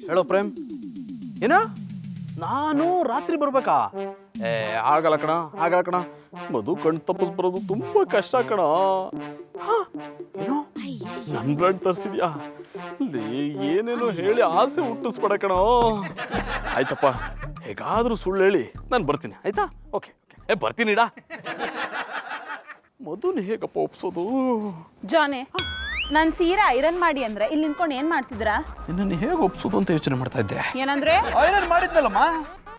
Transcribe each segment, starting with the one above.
ಹೇಳೋ ಪ್ರೇಮ್ ಏನ ನಾನು ರಾತ್ರಿ ಬರ್ಬೇಕಾ? ಆಗಲ್ಲ ಕಣ. ಮಧು ಕಣ್ ತಪ್ಪಿಸ್ ಬರೋದು ತುಂಬಾ ಕಷ್ಟ ಕಣ. ಏನೋ ನನ್ ಬ್ಲಡ್ ತರಿಸಿದ್ಯಾ? ಏನೇನೋ ಹೇಳಿ ಆಸೆ ಹುಟ್ಟಿಸ್ಬೇಡ ಕಣ. ಆಯ್ತಪ್ಪ, ಹೇಗಾದ್ರೂ ಸುಳ್ಳು ಹೇಳಿ ನಾನು ಬರ್ತೀನಿ, ಆಯ್ತಾ? ಓಕೆ ಬರ್ತೀನಿಡ. ಮಧುನ ಹೇಗಪ್ಪ ಒಪ್ಸೋದು? ಜಾನೆ, ನಾನು ಸೀರೆ ಐರನ್ ಮಾಡಿ ಅಂದ್ರೆ ಇಲ್ಲಿ ನಿಂತ್ಕೊಂಡು ಏನ್ ಮಾಡ್ತಿದ್ರಾ? ನಿನ್ನನ್ನು ಹೇಗೆ ಒಪ್ಸೋದು ಅಂತ ಯೋಚನೆ ಮಾಡ್ತಾ ಇದ್ದೆ. ಏನಂದ್ರೆ? ಐರನ್ ಮಾಡಿದ್ನಲ್ಲಮ್ಮ.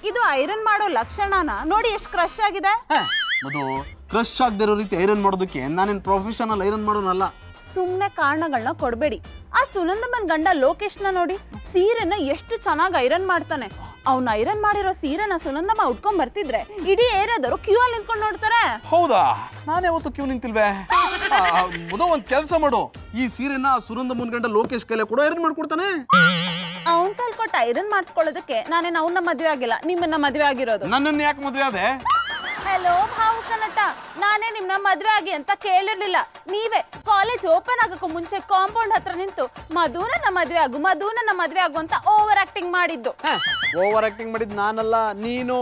ಇದು ಐರನ್ ಮಾಡೋ ಲಕ್ಷಣನ ನೋಡಿ, ಎಷ್ಟು ಕ್ರಶ್ ಆಗಿದೆ. ಮಧು, ಕ್ರಶ್ ಆಗದಿರೋ ರೀತಿ ಐರನ್ ಮಾಡೋದಕ್ಕೆ ನಾನೇನು ಪ್ರೊಫೆಷನಲ್ ಐರನ್ ಮಾಡೋನಲ್ಲ. ಸುಮ್ಮನೆ ಕಾರಣಗಳನ್ನ ಕೊಡಬೇಡಿ. ಆ ಸುನಂದಮ್ಮನ್ ಗಂಡ ಲೋಕೇಶ್ನ ನೋಡಿ, ಸೀರೆನ ಎಷ್ಟು ಚೆನ್ನಾಗಿ ಐರನ್ ಮಾಡ್ತಾನೆ. ಅವ್ನ ಐರನ್ ಮಾಡಿರೋ ಸೀರೆನ ಸುನಂದಮ್ಮ ಉಟ್ಕೊಂಡ್ ಬರ್ತಿದ್ರೆ ಇಡೀ ಏರಿಯಾದವರು ಕ್ಯೂ ಅಲ್ಲಿ ನಿಂತ್ಕೊಂಡು ನೋಡ್ತಾರೆ. ಹೌದಾ? ನಾನೇ ಯಾವತ್ತು ಕ್ಯೂ ನಿಂತಿಲ್ವೇ? ಮಧು, ಒಂದ್ ಕೆಲಸ ಮಾಡು, ಈ ಸೀರೆನ ಸುನಂದಮ್ಮನ್ ಗಂಡ ಲೋಕೇಶ್ ಕೈಲೇ ಕೂಡ ಐರನ್ ಮಾಡ್ಕೊಡ್ತಾನೆ. ಅವನ್ ಕೈಲಿ ಕೊಟ್ಟು ಐರನ್ ಮಾಡಿಸ್ಕೊಳ್ಳೋದಕ್ಕೆ ನಾನೇನು ಅವನ್ನ ಮದ್ವೆ ಆಗಿಲ್ಲ, ನಿಮ್ಮನ್ನ ಮದ್ವೆ ಆಗಿರೋದು. ನನ್ನನ್ನು ಯಾಕೆ ಮದುವೆ ಆದೆ? ಹಲೋ ಭಾವುಕ ನಟ, ನಾನೇ ನಿಮ್ನ ಮದ್ವೆ ಆಗಿ ಅಂತ ಕೇಳಿರ್ಲಿಲ್ಲ. ನೀವೇ ಕಾಲೇಜ್ ಓಪನ್ ಆಗಕ್ಕೂ ಮುಂಚೆ ಕಾಂಪೌಂಡ್ ಹತ್ರ ನಿಂತು ಮಧುನ ಮದ್ವೆ ಆಗು ಅಂತ ಓವರ್ ಆಕ್ಟಿಂಗ್ ಮಾಡಿದ್ದು. ಓವರ್ ಆಕ್ಟಿಂಗ್ ಮಾಡಿದ್ ನಾನಲ್ಲ, ನೀನು.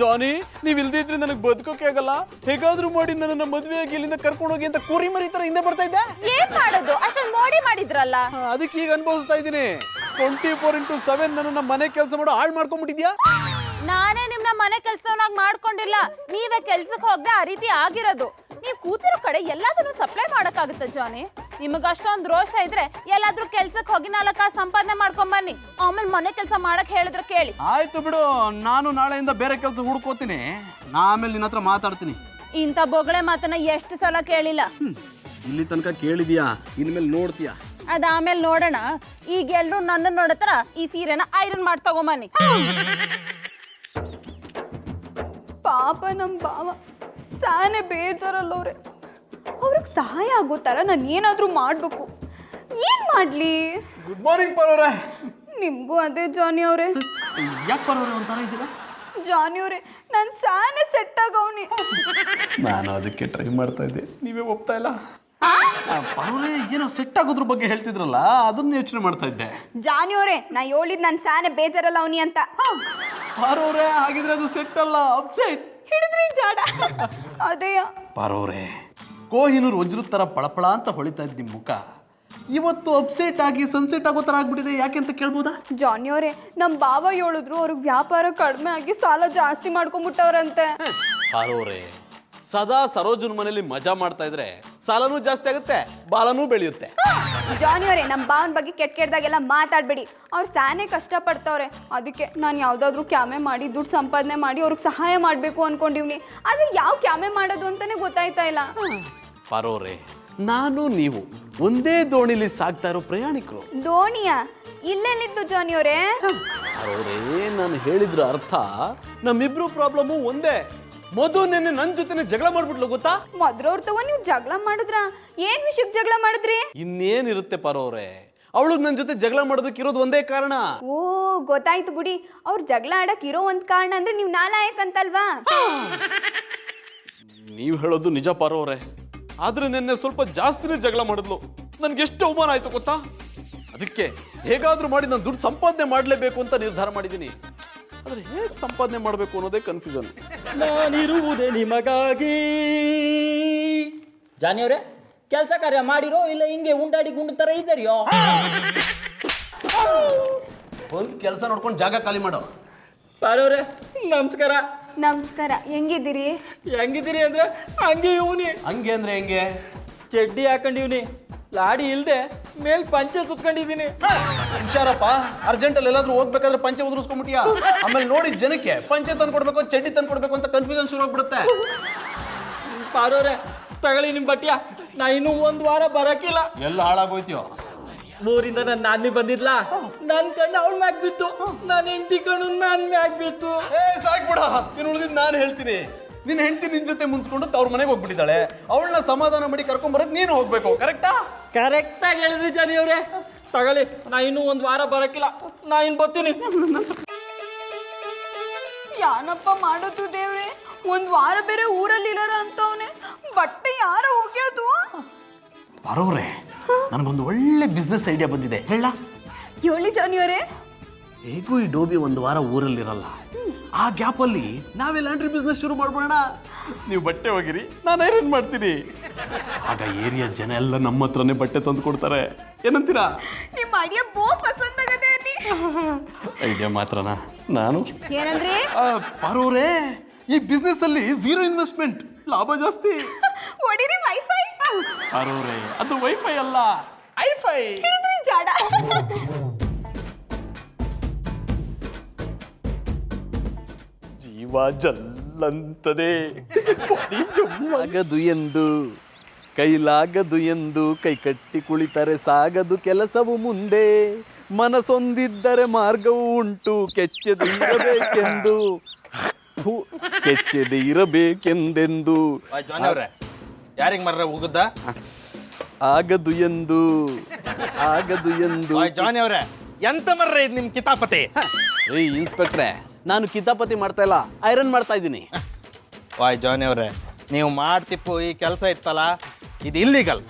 ಜಾನಿ, ನೀವ್ ಇಲ್ದಿದ್ರೆ ನನಗೆ ಬದುಕೋಕೆ ಆಗಲ್ಲ. ಹೇಗಾದ್ರೂ ಮಾಡಿ ನನ್ನ ಮದ್ವೆ ಆಗಿ ಇಲ್ಲಿಂದ ಕರ್ಕೊಂಡು ಹೋಗಿ ಅಂತ ಕುರಿ ಮರಿ ತರ ಹಿಂದೆ ಬರ್ತಾ ಇದ್ದೆ. ಏನ್ ಮಾಡೋದು? ಅಷ್ಟೊಂದು ಮೋಡಿ ಮಾಡಿದ್ರಲ್ಲ. ಅದಕ್ಕೆ ಈಗ ಅನುಭವಿಸ್ತಾ ಇದ್ದೀನಿ. 24x7 ನನ್ನ ಮನೆ ಕೆಲಸ ಮಾಡೋ ಹಾಳು ಮಾಡ್ಕೊಂಡ್ಬಿಟ್ಟಿದ್ಯಾ. ನಾನೇ ನಿಮ್ನ ಮನೆ ಕೆಲ್ಸವನ್ನಾಗಿ ಮಾಡ್ಕೊಂಡಿಲ್ಲ, ನೀವೇ ಕೆಲ್ಸಕ್ಕೆ ಹೋಗದೆ ಆ ರೀತಿ ಆಗಿರೋದು. ನೀವ್ ಕೂತಿರೋ ಕಡೆ ಎಲ್ಲಾದ್ರೂ ಸಪ್ಲೈ ಮಾಡಕ್ಕಾಗುತ್ತೆ ಜಾನಿ? ನಿಮಗ ಅಷ್ಟೊಂದು ರೋಷ ಇದ್ರೆ ಎಲ್ಲಾದ್ರೂ ಕೆಲ್ಸಕ್ಕೆ ಹೋಗಿ 4 ಕಾಸು ಸಂಪಾದನೆ ಮಾಡ್ಕೊಂಡ್ ಬನ್ನಿ, ಆಮೇಲೆ ಮನೆ ಕೆಲಸ ಮಾಡಕ್ ಹೇಳಿದ್ರೆ ಕೇಳಿ. ಆಯ್ತು ಬಿಡು, ನಾನು ನಾಳೆಯಿಂದ ಬೇರೆ ಕೆಲಸ ಹುಡ್ಕೋತೀನಿ, ಆಮೇಲೆ ನಿನ್ನ ಹತ್ರ ಮಾತಾಡ್ತೀನಿ. ಇಂಥ ಬೊಗಳೆ ಮಾತನ್ನ ಎಷ್ಟು ಸಲ ಕೇಳಿಲ್ಲ. ಇಲ್ಲಿ ತನಕ ಕೇಳಿದ್ಯಾ, ಇನ್ಮೇಲೆ ನೋಡ್ತೀಯಾ? ಅದಾಮೇಲೆ ನೋಡೋಣ. ಈಗ ಎಲ್ರು ನನ್ನ ನೋಡತ್ರ ಈ ಸೀರೆನ ಐರನ್ ಮಾಡಿ ತಗೊಂಬನ್ನಿ. ಪಾಪ ನಮ್ಮ ಬಾವ ಸಾನೆ ಬೇಜಾರಲ್ಲವ್ರೆ. ಅವ್ರಿಗೆ ಸಹಾಯ ಆಗೋ ಥರ ನಾನು ಏನಾದರೂ ಮಾಡಬೇಕು. ಏನು ಮಾಡಲಿ? ಗುಡ್ ಮಾರ್ನಿಂಗ್ ಪರವ್ರೆ. ನಿಮಗೂ ಅದೇ ಜಾನಿ ಅವರೇ. ಯಾಕೆ ಪರವ್ರೆ ಒಂಥರ ಇದ್ದೀರಾ? ಜಾನಿ ಅವರೇ, ನಾನು ಸಾನೆ ಸೆಟ್ ಆಗವ್ನಿ. ನಾನು ಅದಕ್ಕೆ ಟ್ರೈ ಮಾಡ್ತಾ ಇದ್ದೆ, ನೀವೇ ಒಪ್ತಾ ಇಲ್ಲ. ಪರವ್ರೆ, ಏನೋ ಸೆಟ್ ಆಗೋದ್ರ ಬಗ್ಗೆ ಹೇಳ್ತಿದ್ರಲ್ಲ, ಅದನ್ನ ಯೋಚನೆ ಮಾಡ್ತಾ ಇದ್ದೆ. ಜಾನಿ ಅವರೇ, ನಾ ಹೇಳಿದ್ ನನ್ನ ಸಾನೆ ಬೇಜಾರಲ್ಲ ಅವನಿ ಅಂತ. ಪರವ್ರೆ, ಹಾಗಿದ್ರೆ ಅದು ಸೆಟ್ ಅಲ್ಲ, ಅಪ್ಸೆಟ್. ಹಿಡಿದ್ರಿ ಜಾಡ. ಅದೇಯ ಪರವ್ರೆ, ಕೋಹಿನೂರ್ ವಜ್ರದ ತರ ಪಳಪಳ ಅಂತ ಹೊಳಿತಾ ಇದ್ದ ನಿಮ್ಮ ಮುಖ ಇವತ್ತು ಅಪ್ಸೆಟ್ ಆಗಿ ಸನ್ಸೆಟ್ ಆಗೋ ತರ ಆಗ್ಬಿಟ್ಟಿದೆ. ಯಾಕೆ ಅಂತ ಕೇಳ್ಬೋದಾ? ಜಾನಿ ಅವರೇ, ನಮ್ಮ ಬಾವ ಹೇಳಿದ್ರು ಅವ್ರಿಗೆ ವ್ಯಾಪಾರ ಕಡಿಮೆ ಆಗಿ ಸಾಲ ಜಾಸ್ತಿ ಮಾಡ್ಕೊಂಡ್ಬಿಟ್ಟವ್ರಂತೆ. ಪರವ್ರೆ, ಸದಾ ಸರೋಜನ ಮನೇಲಿ ಮಜಾ ಮಾಡ್ತಾ ಇದ್ರೆ ಸಾಲನೂ ಜಾಸ್ತಿ ಆಗುತ್ತೆ, ಬಾಲನೂ ಬೆಳೆಯುತ್ತೆ. ಜಾನಿ ಅವರೇ, ನಮ್ಮ ಬಾವನ ಬಗ್ಗೆ ಕೆಟ್ಟದಾಗೆಲ್ಲ ಮಾತಾಡ್ಬೇಡಿ. ಅವ್ರು ಸಾನೆ ಕಷ್ಟಪಡ್ತವ್ರೆ, ಅದಕ್ಕೆ ನಾನು ಯಾವುದಾದ್ರೂ ಕ್ಯಾಮೆ ಮಾಡಿ ದುಡ್ಡು ಸಂಪಾದನೆ ಮಾಡಿ ಅವ್ರಿಗೆ ಸಹಾಯ ಮಾಡಬೇಕು ಅನ್ಕೊಂಡಿವ್ನಿ. ಆದರೆ ಯಾವ ಕ್ಯಾಮೆ ಮಾಡೋದು ಅಂತಾನೆ ಗೊತ್ತಾಯ್ತಾ ಇಲ್ಲ. ಪರೋರೆ, ನಾನು ನೀವು ಒಂದೇ ದೋಣಿಲಿ ಸಾಗ್ತಾ ಇರೋ ಪ್ರಯಾಣಿಕರು. ದೋಣಿಯಾ? ಇಲ್ಲೆಲ್ಲಿತ್ತು ಜಾನಿ ಅವರೇ? ಪರೋರೆ, ನಾನು ಹೇಳಿದ್ರ ಅರ್ಥ ನಮ್ಮಿಬ್ರು ಪ್ರಾಬ್ಲಮ್ಮು ಒಂದೇ. ಮಧು ನೆನ್ನೆ ನನ್ನ ಜೊತೆನೆ ಜಗಳ ಮಾಡ್ಬಿಟ್ಲು, ಗೊತ್ತಾ? ಮೊದ್ರವ್ರ ತವ ನೀವು ಜಗಳ ಮಾಡಿದ್ರ? ಏನ್ ವಿಷಯಕ್ಕೆ ಜಗಳ ಮಾಡಿದ್ರಿ? ಇನ್ನೇನಿರುತ್ತೆ ಪರೋರೆ, ಅವಳು ನನ್ನ ಜೊತೆ ಜಗಳ ಮಾಡೋದಕ್ಕೆ ಇರೋದು ಒಂದೇ ಕಾರಣ. ಓ, ಗೊತ್ತಾಯ್ತು ಬಿಡಿ. ಅವ್ರು ಜಗಳ ಆಡಕ್ ಇರೋ ಒಂದ್ ಕಾರಣ ಅಂದ್ರೆ ನೀವು ನಾಲಾಯಕ್ ಅಂತಲ್ವಾ? ನೀವ್ ಹೇಳೋದು ನಿಜ ಪರೋರೆ, ಆದ್ರೆ ನೆನ್ನೆ ಸ್ವಲ್ಪ ಜಾಸ್ತಿನೇ ಜಗಳ ಮಾಡಿದ್ಲು. ನನ್ಗೆ ಎಷ್ಟು ಅವಮಾನ ಆಯ್ತು ಗೊತ್ತಾ? ಅದಕ್ಕೆ ಹೇಗಾದ್ರೂ ಮಾಡಿ ನಾನು ದುಡ್ಡು ಸಂಪಾದನೆ ಮಾಡಲೇಬೇಕು ಅಂತ ನಿರ್ಧಾರ ಮಾಡಿದ್ದೀನಿ. ಆದ್ರೆ ಹೇಗೆ ಸಂಪಾದನೆ ಮಾಡಬೇಕು ಅನ್ನೋದೇ ಕನ್ಫ್ಯೂಷನ್. ನಾನಿರುವುದೇ ನಿಮಗಾಗಿ. ಜಾನಿ ಅವರೇ, ಕೆಲಸ ಕಾರ್ಯ ಮಾಡಿರೋ ಇಲ್ಲ ಹಿಂಗೆ ಉಂಡಾಡಿ ಗುಂಡು ತರ ಇದ್ದೀರಿಯೋ? ಒಂದು ಕೆಲಸ ನೋಡ್ಕೊಂಡು ಜಾಗ ಖಾಲಿ ಮಾಡೋ. ಪಾರವ್ರೆ, ನಮಸ್ಕಾರ. ನಮಸ್ಕಾರ, ಹೆಂಗಿದ್ದೀರಿ? ಹೆಂಗಿದ್ದೀರಿ ಅಂದ್ರೆ ಹಂಗೆ ಇವನಿ. ಹಂಗೆ ಅಂದ್ರೆ ಹೆಂಗೆ? ಚಡ್ಡಿ ಹಾಕೊಂಡಿವ್ನಿ, ಲಾಡಿ ಇಲ್ದೆ ಮೇಲ್ ಪಂಚೆ ಸುತ್ಕೊಂಡಿದ್ದೀನಿ. ಹುಷಾರಪ್ಪ, ಅರ್ಜೆಂಟಲ್ಲಿ ಎಲ್ಲಾದ್ರೂ ಹೋಗ್ಬೇಕಾದ್ರೆ ಪಂಚೆ ಉದುರಿಸ್ಕೊಂಡ್ಬಿಟ್ಟಿಯಾ? ಆಮೇಲೆ ನೋಡಿ ಜನಕ್ಕೆ ಪಂಚೆ ತಂದು ಕೊಡ್ಬೇಕು, ಚಡ್ಡಿ ತಂದು ಕೊಡ್ಬೇಕು ಅಂತ ಕನ್ಫ್ಯೂಷನ್ ಶುರು ಆಗ್ಬಿಡುತ್ತೆ. ಪಾರವ್ರೆ, ತಗೊಳ್ಳಿ ನಿಮ್ ಬಟ್ಟಿಯ. ನಾ ಇನ್ನೂ 1 ವಾರ ಬರಕಿಲ್ಲ. ಎಲ್ಲ ಹಾಳಾಗೋಯ್ತೀಯೋ? ಊರಿಂದ ನನ್ನ ನಾನಿ ಬಂದಿದ್ಲಾ, ನನ್ ಕಣ್ಣು ಅವಳ ಮ್ಯಾಗ್ ಬಿತ್ತು, ನನ್ನ ಹೆಂಡತಿ ಕಣ್ಣು ನನ್ ಮ್ಯಾಗ್ ಬಿತ್ತು. ಸಾಕ್ಬಿಡ, ನೀನು ಉಳಿದಿದ್ದು ನಾನು ಹೇಳ್ತೀನಿ. ನಿನ್ನ ಹೆಂಡತಿ ನಿನ್ ಜೊತೆ ಮುನ್ಸ್ಕೊಂಡು ಅವ್ರ ಮನೆಗೆ ಹೋಗ್ಬಿಟ್ಟಿದ್ದಾಳೆ. ಅವಳನ್ನ ಸಮಾಧಾನ ಮಾಡಿ ಕರ್ಕೊಂಬರಕ್ ನೀನು ಹೋಗ್ಬೇಕು. ಕರೆಕ್ಟಾ? ಕರೆಕ್ಟಾಗಿ ಹೇಳಿದ್ರಿ ಜಾನಿ ಅವ್ರೆ. ತಗೊಳ್ಳಿ, ನಾ ಇನ್ನೂ 1 ವಾರ ಬರಕಿಲ್ಲ, ನಾ ಇನ್ ಬರ್ತೀನಿ. ಯಾನಪ್ಪ ಮಾಡೋದು ದೇವ್ರೆ, 1 ವಾರ ಬೇರೆ ಊರಲ್ಲಿ ಇರೋರ ಅಂತವನೆ, ಬಟ್ಟೆ ಯಾರ ಹೋಗ್ಯೋದು? ಬರೋವ್ರೆ, ನನಗೊಂದು ಒಳ್ಳೆ ಬಿಸ್ನೆಸ್ ಐಡಿಯಾ ಬಂದಿದೆ, ಹೇಳ? ಹೇಳಿ ಜಾನಿ ಅವರೇ. ಹೇಗೂ ಈ ಡೋಬಿ ಒಂದು ವಾರ ಊರಲ್ಲಿರಲ್ಲ. ಆ ಗ್ಯಾಪಲ್ಲಿ ನಾವೇ ಲ್ಯಾಂಡ್ರಿ ಬಿಸ್ನೆಸ್ ಶುರು ಮಾಡ್ಬೋಣ. ನೀವು ಬಟ್ಟೆ ಹೋಗಿರಿ, ನಾನು ಐರನ್ ಮಾಡ್ತೀನಿ. ಆಗ ಏರಿಯಾ ಜನ ಎಲ್ಲ ನಮ್ಮ ಹತ್ರನೇ ಬಟ್ಟೆ ತಂದು ಕೊಡ್ತಾರೆ. ಏನಂತೀರಾ? ನಿಮ್ಮ ಐಡಿಯಾ ಬೋ ಪಸಂದ್ ಆಗದೆ ಅನ್ನಿ. ಐಡಿಯಾ ಮಾತ್ರನಾ? ನಾನು ಏನಂದ್ರಿ? ಪಾರೂರೇ, ಈ ಬಿಸ್ನೆಸ್ ಅಲ್ಲಿ 0 ಇನ್ವೆಸ್ಟ್ಮೆಂಟ್, ಲಾಭ ಜಾಸ್ತಿ. ಹೊಡಿರಿ ವೈಫೈ. ಪಾರೂರೇ, ಅದು ವೈಫೈ ಅಲ್ಲ, ಐಫೈ. ಹಿಡಿದ್ರಿ ಜಾಡ. ಜೀವ ಜಲ್ಲಂತದೆ, ಆಗದು ಎಂದು ಕೈಲಾಗದು ಎಂದು ಕೈ ಕಟ್ಟಿ ಕುಳಿತರೆ ಸಾಗದು ಕೆಲಸವು ಮುಂದೆ. ಮನಸೊಂದಿದ್ದರೆ ಮಾರ್ಗವು ಉಂಟು, ಕೆಚ್ಚದೆ ಇರಬೇಕೆಂದು ಕೆಚ್ಚದೆ ಇರಬೇಕೆಂದೆಂದು. ಯಾರಿಗೆ ಮರ್ರೆ ಹೋಗುದ? ಆಗದು ಎಂದು ಆಗದು ಎಂದು. ಜಾನಿ ಅವ್ರೆ, ಎಂತ ಮರ್ರೆ ಇದು ನಿಮ್ ಕಿತಾಪತಿ? ಏಯ್ ಇನ್ಸ್ಪೆಕ್ಟ್ರೆ, ನಾನು ಕಿತಾಪತಿ ಮಾಡ್ತಾ ಇಲ್ಲ, ಐರನ್ ಮಾಡ್ತಾ ಇದ್ದೀನಿ. ವಾಯ್ ಜಾನಿ ಅವ್ರೆ, ನೀವು ಮಾಡ್ತಿಪ್ಪು ಈ ಕೆಲಸ ಇತ್ತಲ್ಲ, ಇದು ಇಲ್ಲಿಗಲ್.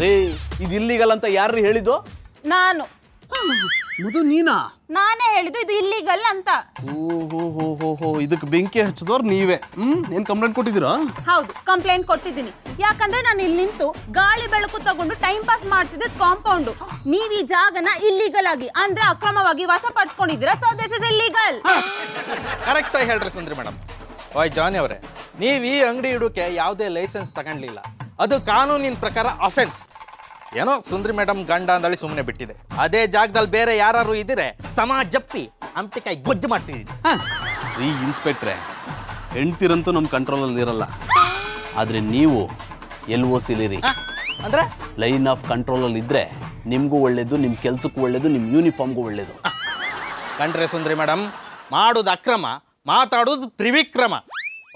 ರೇ, ಇದು ಇಲ್ಲಿಗಲ್ ಅಂತ ಯಾರು ಹೇಳಿದ್ದು? ನಾನು. ಮುದು ನೀನಾ? ನಾನೇ ಹೇಳಿದ್ದು ಇದು ಇಲ್ಲಿಗಲ್ ಅಂತ. ಓಹೋ, ಇದಕ್ಕೆ ಬೆಂಕಿ ಹಚ್ಚಿದವ್ರು ನೀವೇ. ಏನ್ ಕಂಪ್ಲೇಂಟ್ ಕೊಟ್ಟಿದ್ದೀರಾ? ಹೌದು, ಕಂಪ್ಲೇಂಟ್ ಕೊಟ್ಟಿದ್ದೀನಿ. ಯಾಕಂದ್ರೆ ನಾನು ಇಲ್ಲಿ ನಿಂತು ಗಾಳಿ ಬೆಳಕು ತಗೊಂಡು ಟೈಮ್ ಪಾಸ್ ಮಾಡ್ತಿದ್ದ ಕಾಂಪೌಂಡ್. ನೀವ್ ಈ ಜಾಗನ ಇಲ್ಲಿಗಲ್ ಆಗಿ ಅಂದ್ರೆ ಅಕ್ರಮವಾಗಿ ವಶಪಡಿಸ್ಕೊಂಡಿದ್ದೀರಾ. So this is illegal. Correct ಆಗಿ ಹೇಳ್ರಿ ಸುಂದ್ರಿ ಮೇಡಮ್. ವಾಯ್ ಜಾನಿ ಅವ್ರೆ, ನೀವು ಈ ಅಂಗಡಿ ಇಡೋಕೆ ಯಾವುದೇ ಲೈಸೆನ್ಸ್ ತಗೊಂಡ್ಲಿಲ್ಲ. ಅದು ಕಾನೂನಿನ ಪ್ರಕಾರ ಅಫೆನ್ಸ್. ಏನೋ ಸುಂದ್ರಿ ಮೇಡಮ್ ಗಂಡ ಅಂದಳಿ ಸುಮ್ಮನೆ ಬಿಟ್ಟಿದೆ. ಅದೇ ಜಾಗದಲ್ಲಿ ಬೇರೆ ಯಾರು ಇದ್ರೆ ಸಮಾಜ ಜಪ್ಪಿ ಅಂಟಿಕಾಯಿ ಗೊಜ್ಜು ಮಾಡ್ತಿದ್ದೀನಿ. ಈ ಇನ್ಸ್ಪೆಕ್ಟ್ರೆ, ಹೆಂಡ್ತಿರಂತೂ ನಮ್ಮ ಕಂಟ್ರೋಲಲ್ಲಿ ಇರಲ್ಲ. ಆದರೆ ನೀವು LOC ಇರಿ, ಅಂದ್ರೆ ಲೈನ್ ಆಫ್ ಕಂಟ್ರೋಲಲ್ಲಿ ಇದ್ದರೆ ನಿಮಗೂ ಒಳ್ಳೇದು, ನಿಮ್ಮ ಕೆಲಸಕ್ಕೂ ಒಳ್ಳೇದು, ನಿಮ್ಮ ಯೂನಿಫಾರ್ಮ್ಗೂ ಒಳ್ಳೇದು. ಕಂಡ್ರೆ ಸುಂದ್ರಿ ಮೇಡಮ್, ಮಾಡೋದು ಅಕ್ರಮ, ಮಾತಾಡೋದು ತ್ರಿವಿಕ್ರಮ.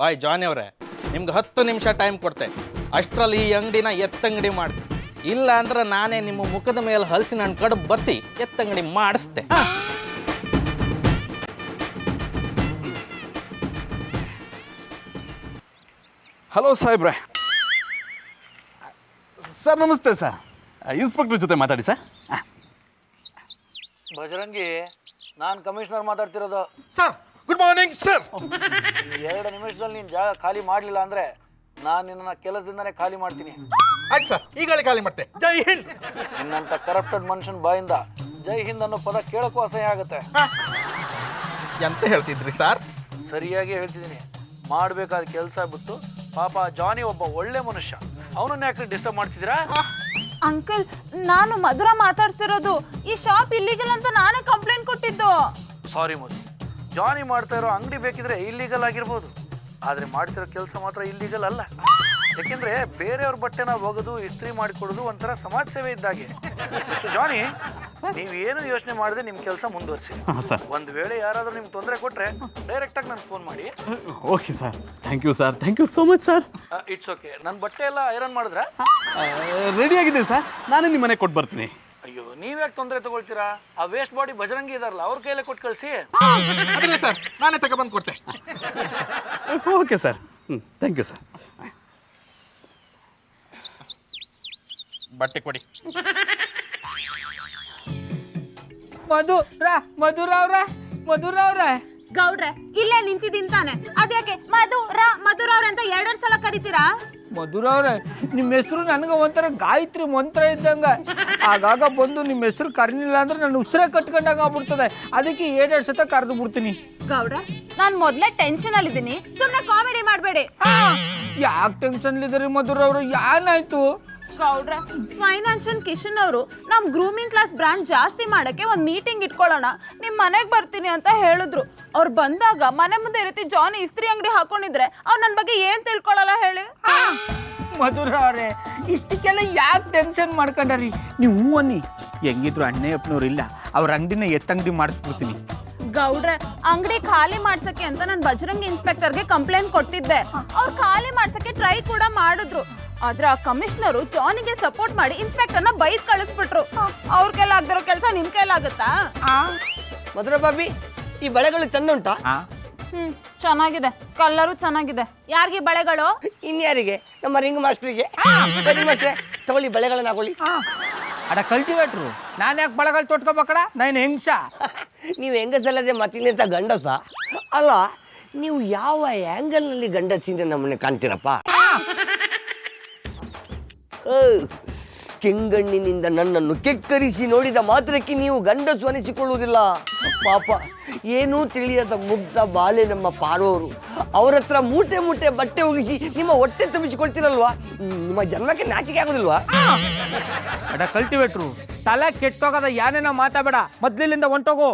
ವಾಯ್ ಜಾನಿ ಅವರೇ, ನಿಮ್ಗೆ 10 ನಿಮಿಷ ಟೈಮ್ ಕೊಡ್ತೆ. ಅಷ್ಟರಲ್ಲಿ ಈ ಅಂಗಡಿನ ಎತ್ತಂಗಡಿ ಮಾಡಿ, ಇಲ್ಲ ಅಂದ್ರೆ ನಾನೇ ನಿಮ್ಮ ಮುಖದ ಮೇಲೆ ಹಲಸಿನ ಹಣ್ಣು ಕಡುಬು ಬರ್ಸಿ ಎತ್ತಂಗಡಿ ಮಾಡಿಸ್ತೆ. ಹಲೋ ಸಾಹೇಬ್ರೆ. ಸರ್ ನಮಸ್ತೆ ಸರ್, ಇನ್ಸ್ಪೆಕ್ಟರ್ ಜೊತೆ ಮಾತಾಡಿ ಸರ್. ಬಜರಂಗಿ, ನಾನು ಕಮಿಷನರ್ ಮಾತಾಡ್ತಿರೋದು. Sir good morning sir. 2 ನಿಮಿಷದಲ್ಲಿ ನೀನು ಜಾಗ ಖಾಲಿ ಮಾಡಲಿಲ್ಲ ಅಂದರೆ ನಾನು ನಿನ್ನನ್ನು ಕೆಲಸದಿಂದನೇ ಖಾಲಿ ಮಾಡ್ತೀನಿ. ಆಯ್ತು ಸರ್, ಈಗಲೇ ಖಾಲಿ ಮಾಡ್ತೆ. ಜೈ ಹಿಂದ್. ನಿನ್ನಂಥ ಕರಪ್ಟೆಡ್ ಮನುಷ್ಯನ ಬಾಯಿಂದ ಜೈ ಹಿಂದ್ ಅನ್ನೋ ಪದ ಕೇಳೋಕ್ಕೂ ಅಸಹ್ಯ ಆಗುತ್ತೆ. ಎಂತ ಹೇಳ್ತಿದ್ರಿ ಸರ್? ಸರಿಯಾಗಿ ಹೇಳ್ತಿದ್ದೀನಿ. ಮಾಡಬೇಕಾದ ಕೆಲಸ ಬಿಟ್ಟು ಪಾಪ ಜಾನಿ ಒಬ್ಬ ಒಳ್ಳೆ ಮನುಷ್ಯ, ಅವನನ್ನ ಯಾಕೆ ಡಿಸ್ಟರ್ಬ್ ಮಾಡ್ತಿದ್ದೀರಾ? ಅಂಕಲ್, ನಾನು ಮಧುರ ಮಾತಾಡ್ತಿರೋದು. ಈ ಶಾಪ್ ಇಲ್ಲಿಗಲ್ ಅಂತ ನಾನೇ ಕಂಪ್ಲೇಂಟ್ ಕೊಟ್ಟಿದ್ದು. ಸಾರಿ ಮಧು, ಜಾನಿ ಮಾಡ್ತಾ ಇರೋ ಅಂಗಡಿ ಬೇಕಿದ್ರೆ ಇಲ್ಲೀಗಲ್ ಆಗಿರ್ಬೋದು, ಆದರೆ ಮಾಡ್ತಿರೋ ಕೆಲಸ ಮಾತ್ರ ಇಲ್ಲೀಗಲ್ ಅಲ್ಲ. ಯಾಕೆಂದ್ರೆ ಬೇರೆಯವ್ರ ಬಟ್ಟೆನ ಒಗೆದು ಇಸ್ತ್ರಿ ಮಾಡಿಕೊಡೋದು ಒಂಥರ ಸಮಾಜ ಸೇವೆ ಇದ್ದಾಗೆ. ಜಾನಿ, ನೀವು ಏನು ಯೋಚನೆ ಮಾಡದೆ ನಿಮ್ಮ ಕೆಲಸ ಮುಂದುವರಿಸಿ. ಒಂದು ವೇಳೆ ಯಾರಾದರೂ ನಿಮ್ಗೆ ತೊಂದರೆ ಕೊಟ್ಟರೆ ಡೈರೆಕ್ಟಾಗಿ ನನಗೆ ಫೋನ್ ಮಾಡಿ. Okay sir, thank you sir, thank you so much sir. It's okay. ನನ್ನ ಬಟ್ಟೆ ಎಲ್ಲ ಐರನ್ ಮಾಡಿದ್ರೆ ರೆಡಿ ಆಗಿದೆ ಸರ್, ನಾನೇ ನಿಮ್ಮ ಮನೆಗೆ ಕೊಟ್ಟು ಬರ್ತೀನಿ. ಅಯ್ಯೋ, ನೀವ್ಯಾಕೆ ತೊಂದರೆ ತಗೊಳ್ತೀರಾ? ಆ ವೇಸ್ಟ್ ಬಾಡಿ ಬಜರಂಗಿ ಇದಾರಲ್ಲ, ಅವ್ರ ಕೈಯಲ್ಲೇ ಕೊಟ್ಟು ಕಳಿಸಿ. ಅದಿಲ್ಲ ಸರ್, ನಾನೇ ತಗೊಬಂದು ಕೊಡ್ತೆ. Okay sir, thank you sir. ಬಟ್ಟೆ ಕೊಡಿ. ಮಧುರವ್ರೆ, ಗೌಡ್ರೆ, ಇಲ್ಲೇ ನಿಂತಿದ್ದೀನಿ ತಾನೆ, ಅದ್ಯಾಕೆ ಮಧುರ ಅವ್ರೆ ಅಂತ 2 ಸಲ ಕರಿತೀರಾ? ಮಧುರವ್ರೆ, ನಿಮ್ಮ ಹೆಸರು ನನಗೆ ಒಂಥರ ಗಾಯತ್ರಿ ಮಂತ್ರ ಇದ್ದಂಗ. ಆಗಾಗ ಬಂದು ನಿಮ್ಮ ಹೆಸರು ಕರೀಲಿಲ್ಲ ಅಂದ್ರೆ ನನ್ನ ಉಸಿರೇ ಕಟ್ಕೊಂಡಾಗ ಆಗ್ಬಿಡ್ತದೆ. ಅದಕ್ಕೆ 2 ಸತ ಕರೆದು ಬಿಡ್ತೀನಿ. ಗೌಡ್ರೆ, ನಾನು ಮೊದಲೇ ಟೆನ್ಷನ್ ಅಲ್ಲಿದ್ದೀನಿ, ಸುಮ್ಮನೆ ಕಾಮಿಡಿ ಮಾಡಬೇಡಿ. ಯಾಕೆ ಟೆನ್ಷನ್ ಇದ್ರಿ ಮಧುರವ್ರು? ಏನಾಯ್ತು? ಗೌಡ್ರೆ, ಫೈನಾನ್ಷಿಯಲ್ ಕಿಶನ್ ಅವರು ನಮ್ಮ ಗ್ರೂಮಿಂಗ್ ಕ್ಲಾಸ್ ಬ್ರಾಂಡ್ ಜಾಸ್ತಿ ಮಾಡಕ್ಕೆ ಒಂದು ಮೀಟಿಂಗ್ ಇಟ್ಕೊಳ್ಳೋಣ, ನಿಮ್ಮ ಮನೆಗೆ ಬರ್ತೀನಿ ಅಂತ ಹೇಳಿದ್ರು. ಅವ್ರು ಬಂದಾಗ ಮನೆ ಮುಂದೆ ಈ ರೀತಿ ಜಾನಿ ಇಸ್ತ್ರಿ ಅಂಗಡಿ ಹಾಕೊಂಡಿದ್ರೆ ಅವ್ರು ನನ್ನ ಬಗ್ಗೆ ಏನ್ ತಿಳ್ಕೊಳ್ಳಲ್ಲ ಹೇಳಿ? ಮಧುರವ್ರೆ, ಇಷ್ಟಕ್ಕೆಲ್ಲ ಯಾಕೆ ಟೆನ್ಷನ್ ಮಾಡ್ಕೊಂಡ್ರಿ? ನೀವು ಹೂ ಅನ್ನಿ, ಹೆಂಗಿದ್ರು ಅಣ್ಣಯ್ಯಪ್ಪನವ್ರು ಇಲ್ಲ, ಅವ್ರ ಅಂಗಡಿನ ಎತ್ತಂಗಡಿ ಮಾಡಿಸ್ಬಿಡ್ತೀನಿ. ಗೌಡ್ರೆ, ಅಂಗಡಿ ಖಾಲಿ ಮಾಡ್ಸಕ್ಕೆ ಅಂತ ನಾನು ಬಜರಂಗಿ ಇನ್ಸ್ಪೆಕ್ಟರ್ಗೆ ಕಂಪ್ಲೇಂಟ್ ಕೊಟ್ಟಿದ್ದೆ. ಅವ್ರು ಖಾಲಿ ಮಾಡ್ಸಕ್ಕೆ ಟ್ರೈ ಕೂಡ ಮಾಡಿದ್ರು. ಆದ್ರೆ ಆ ಕಮಿಷನರು ಜಾನಿಗೆ ಸಪೋರ್ಟ್ ಮಾಡಿ ಇನ್ಸ್ಪೆಕ್ಟರ್ನ ಬೈದ್ ಕಳಿಸ್ಬಿಟ್ರು. ಅವ್ರ ಕೈಲಿ ಆಗದಿರೋ ಕೆಲಸ ನಿಮ್ ಕೈಲಾಗುತ್ತಾ? ಮಧುರ ಬಾಬಿ, ಈ ಬಳೆಗಳು ಚಂದ ಉಂಟಾ? ಚೆನ್ನಾಗಿದೆ, ಕಲರು ಚೆನ್ನಾಗಿದೆ. ಯಾರಿಗೆ ಬಳೆಗಳು? ಇನ್ಯಾರಿಗೆ? ನಮ್ಮ ರಿಂಗ್ ಮಾಸ್ಟ್ರಿಗೆ. ಮಾಸ್ಟ್ರೆ, ತಗೊಳ್ಳಿ ಬಳೆಗಳನ್ನ ಹಾಕೊಳ್ಳಿ. ಅಡ ಕಲ್ಟಿವೇಟ್ರು ನಾನು ಯಾಕೆ ಬಳಗಲ್ ತೊಟ್ಕೋಬೇಕಡ ನಾನು ಹೆಂಗ್ಸ ನೀವು ಹೆಂಗಸಲ್ಲದೆ ಮತ್ತಿನ್ನೆಂತ ಗಂಡಸ ಅಲ್ಲ. ನೀವು ಯಾವ ಆ್ಯಂಗಲ್ನಲ್ಲಿ ಗಂಡಸಿಂದ ನಮ್ಮನ್ನ ಕಾಣ್ತೀರಪ್ಪ? ಕೆಂಗಣ್ಣಿನಿಂದ ನನ್ನನ್ನು ಕೆಕ್ಕರಿಸಿ ನೋಡಿದ ಮಾತ್ರಕ್ಕೆ ನೀವು ಗಂಡಸು ಅನಿಸಿಕೊಳ್ಳುವುದಿಲ್ಲ. ಪಾಪ ಏನೂ ತಿಳಿಯದ ಮುಗ್ಧ ಬಾಲೆ ನಮ್ಮ ಪಾರೋರು. ಅವ್ರ ಹತ್ರ ಮೂಟೆ ಮೂಟೆ ಬಟ್ಟೆ ಒಗಿಸಿ ನಿಮ್ಮ ಹೊಟ್ಟೆ ತುಂಬಿಸಿಕೊಳ್ತೀರಲ್ವಾ? ನಿಮ್ಮ ಜನ್ಮಕ್ಕೆ ನಾಚಿಕೆ ಆಗೋದಿಲ್ವಾ? ಅಡ ಕಲ್ಟಿವೇಟ್ರು ತಲೆ ಕೆಟ್ಟೋಗದ ಯಾನೇನ ಮಾತಾಬೇಡ, ಮೊದ್ಲಿಂದ ಹೊಂಟೋಗು.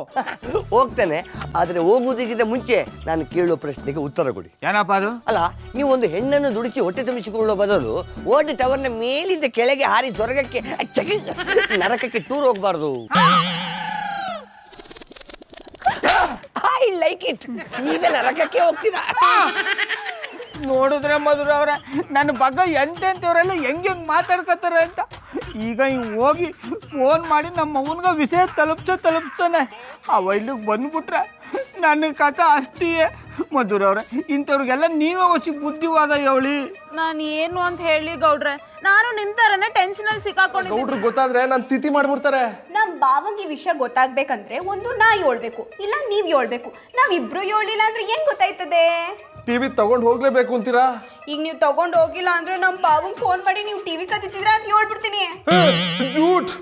ಹೋಗ್ತಾನೆ, ಆದರೆ ಹೋಗುವುದಕ್ಕಿಂತ ಮುಂಚೆ ನಾನು ಕೇಳುವ ಪ್ರಶ್ನೆಗೆ ಉತ್ತರ ಕೊಡಿ. ಏನಪ್ಪ ಅದು? ಅಲ್ಲ, ನೀವು ಒಂದು ಹೆಣ್ಣನ್ನು ದುಡಿಸಿ ಹೊಟ್ಟೆ ತುಂಬಿಸಿಕೊಳ್ಳುವ ಬದಲು ಓಲ್ಡ್ ಟವರ್ನ ಮೇಲಿಂದ ಕೆಳಗೆ ಹಾರಿ ಸ್ವರ್ಗಕ್ಕೆ ನರಕಕ್ಕೆ ಟೂರ್ ಹೋಗಬಾರ್ದು. I like it. ಈಗ ನರಕಕ್ಕೆ ಹೋಗ್ತೀರಾ? ನೋಡಿದ್ರೆ ಮಧುರ ಅವ್ರೆ ನನ್ನ ಬಗ್ಗೆ ಎಂತೆಂಥವ್ರೆಲ್ಲ ಹೆಂಗೆ ಮಾತಾಡ್ಕೊತಾರೆ ಅಂತ. ಈಗ ಹಿಂಗೆ ಹೋಗಿ ಫೋನ್ ಮಾಡಿ ನಮ್ಮ ಅವನ್ಗೆ ವಿಷಯ ತಲುಪಿಸ್ತಾನೆ. ಅವ ಇಲ್ಲಿಗೆ ಬಂದ್ಬಿಟ್ರೆ ನನ್ನ ಕಥೆ ಅಷ್ಟೇ. ಮಧುರ ಅವ್ರೆ ಇಂಥವ್ರಿಗೆಲ್ಲ ನೀವೇ ಹೊಸಿ ಬುದ್ಧಿವಾದ ಹೇಳಿ. ನಾನು ಏನು ಅಂತ ಹೇಳಿ ಗೌಡ್ರೆ, ನಾನು ನಿಮ್ ತರನೇ ಟೆನ್ಷನ್ ಅಲ್ಲಿ ಸಿಕ್ಕಾಕೊಂಡಿದ್ದೀನಿ. ಗೌಡ್ರಿಗೆ ಗೊತ್ತಾದ್ರೆ ನಾನು ತಿಥಿ ಮಾಡ್ಬಿಡ್ತಾರೆ. ನಮ್ ಬಾವಂಗೆ ಈ ವಿಷಯ ಗೊತ್ತಾಗ್ಬೇಕಂದ್ರೆ ಒಂದು ನಾ ಹೇಳ್ಬೇಕು, ಇಲ್ಲ ನೀವ್ ಹೇಳ್ಬೇಕು. ನಾವಿಬ್ರು ಹೇಳಿಲ್ಲ ಅಂದ್ರೆ ಏನ್ ಗೊತ್ತಾಯ್ತದೆ? ಟಿವಿ ತಗೊಂಡ್ ಹೋಗ್ಲೇಬೇಕು ಅಂತೀರಾ? ಈಗ ನೀವು ತಗೊಂಡ್ ಹೋಗಿಲ್ಲ ಅಂದ್ರೆ ನಮ್ ಬಾವಂಗ್ ಫೋನ್ ಮಾಡಿ ನೀವು ಟಿವಿ ಕತ್ತಿದ್ರ ಅಂತ ಹೇಳ್ಬಿಡ್ತೀನಿ. ಜೂಟ್.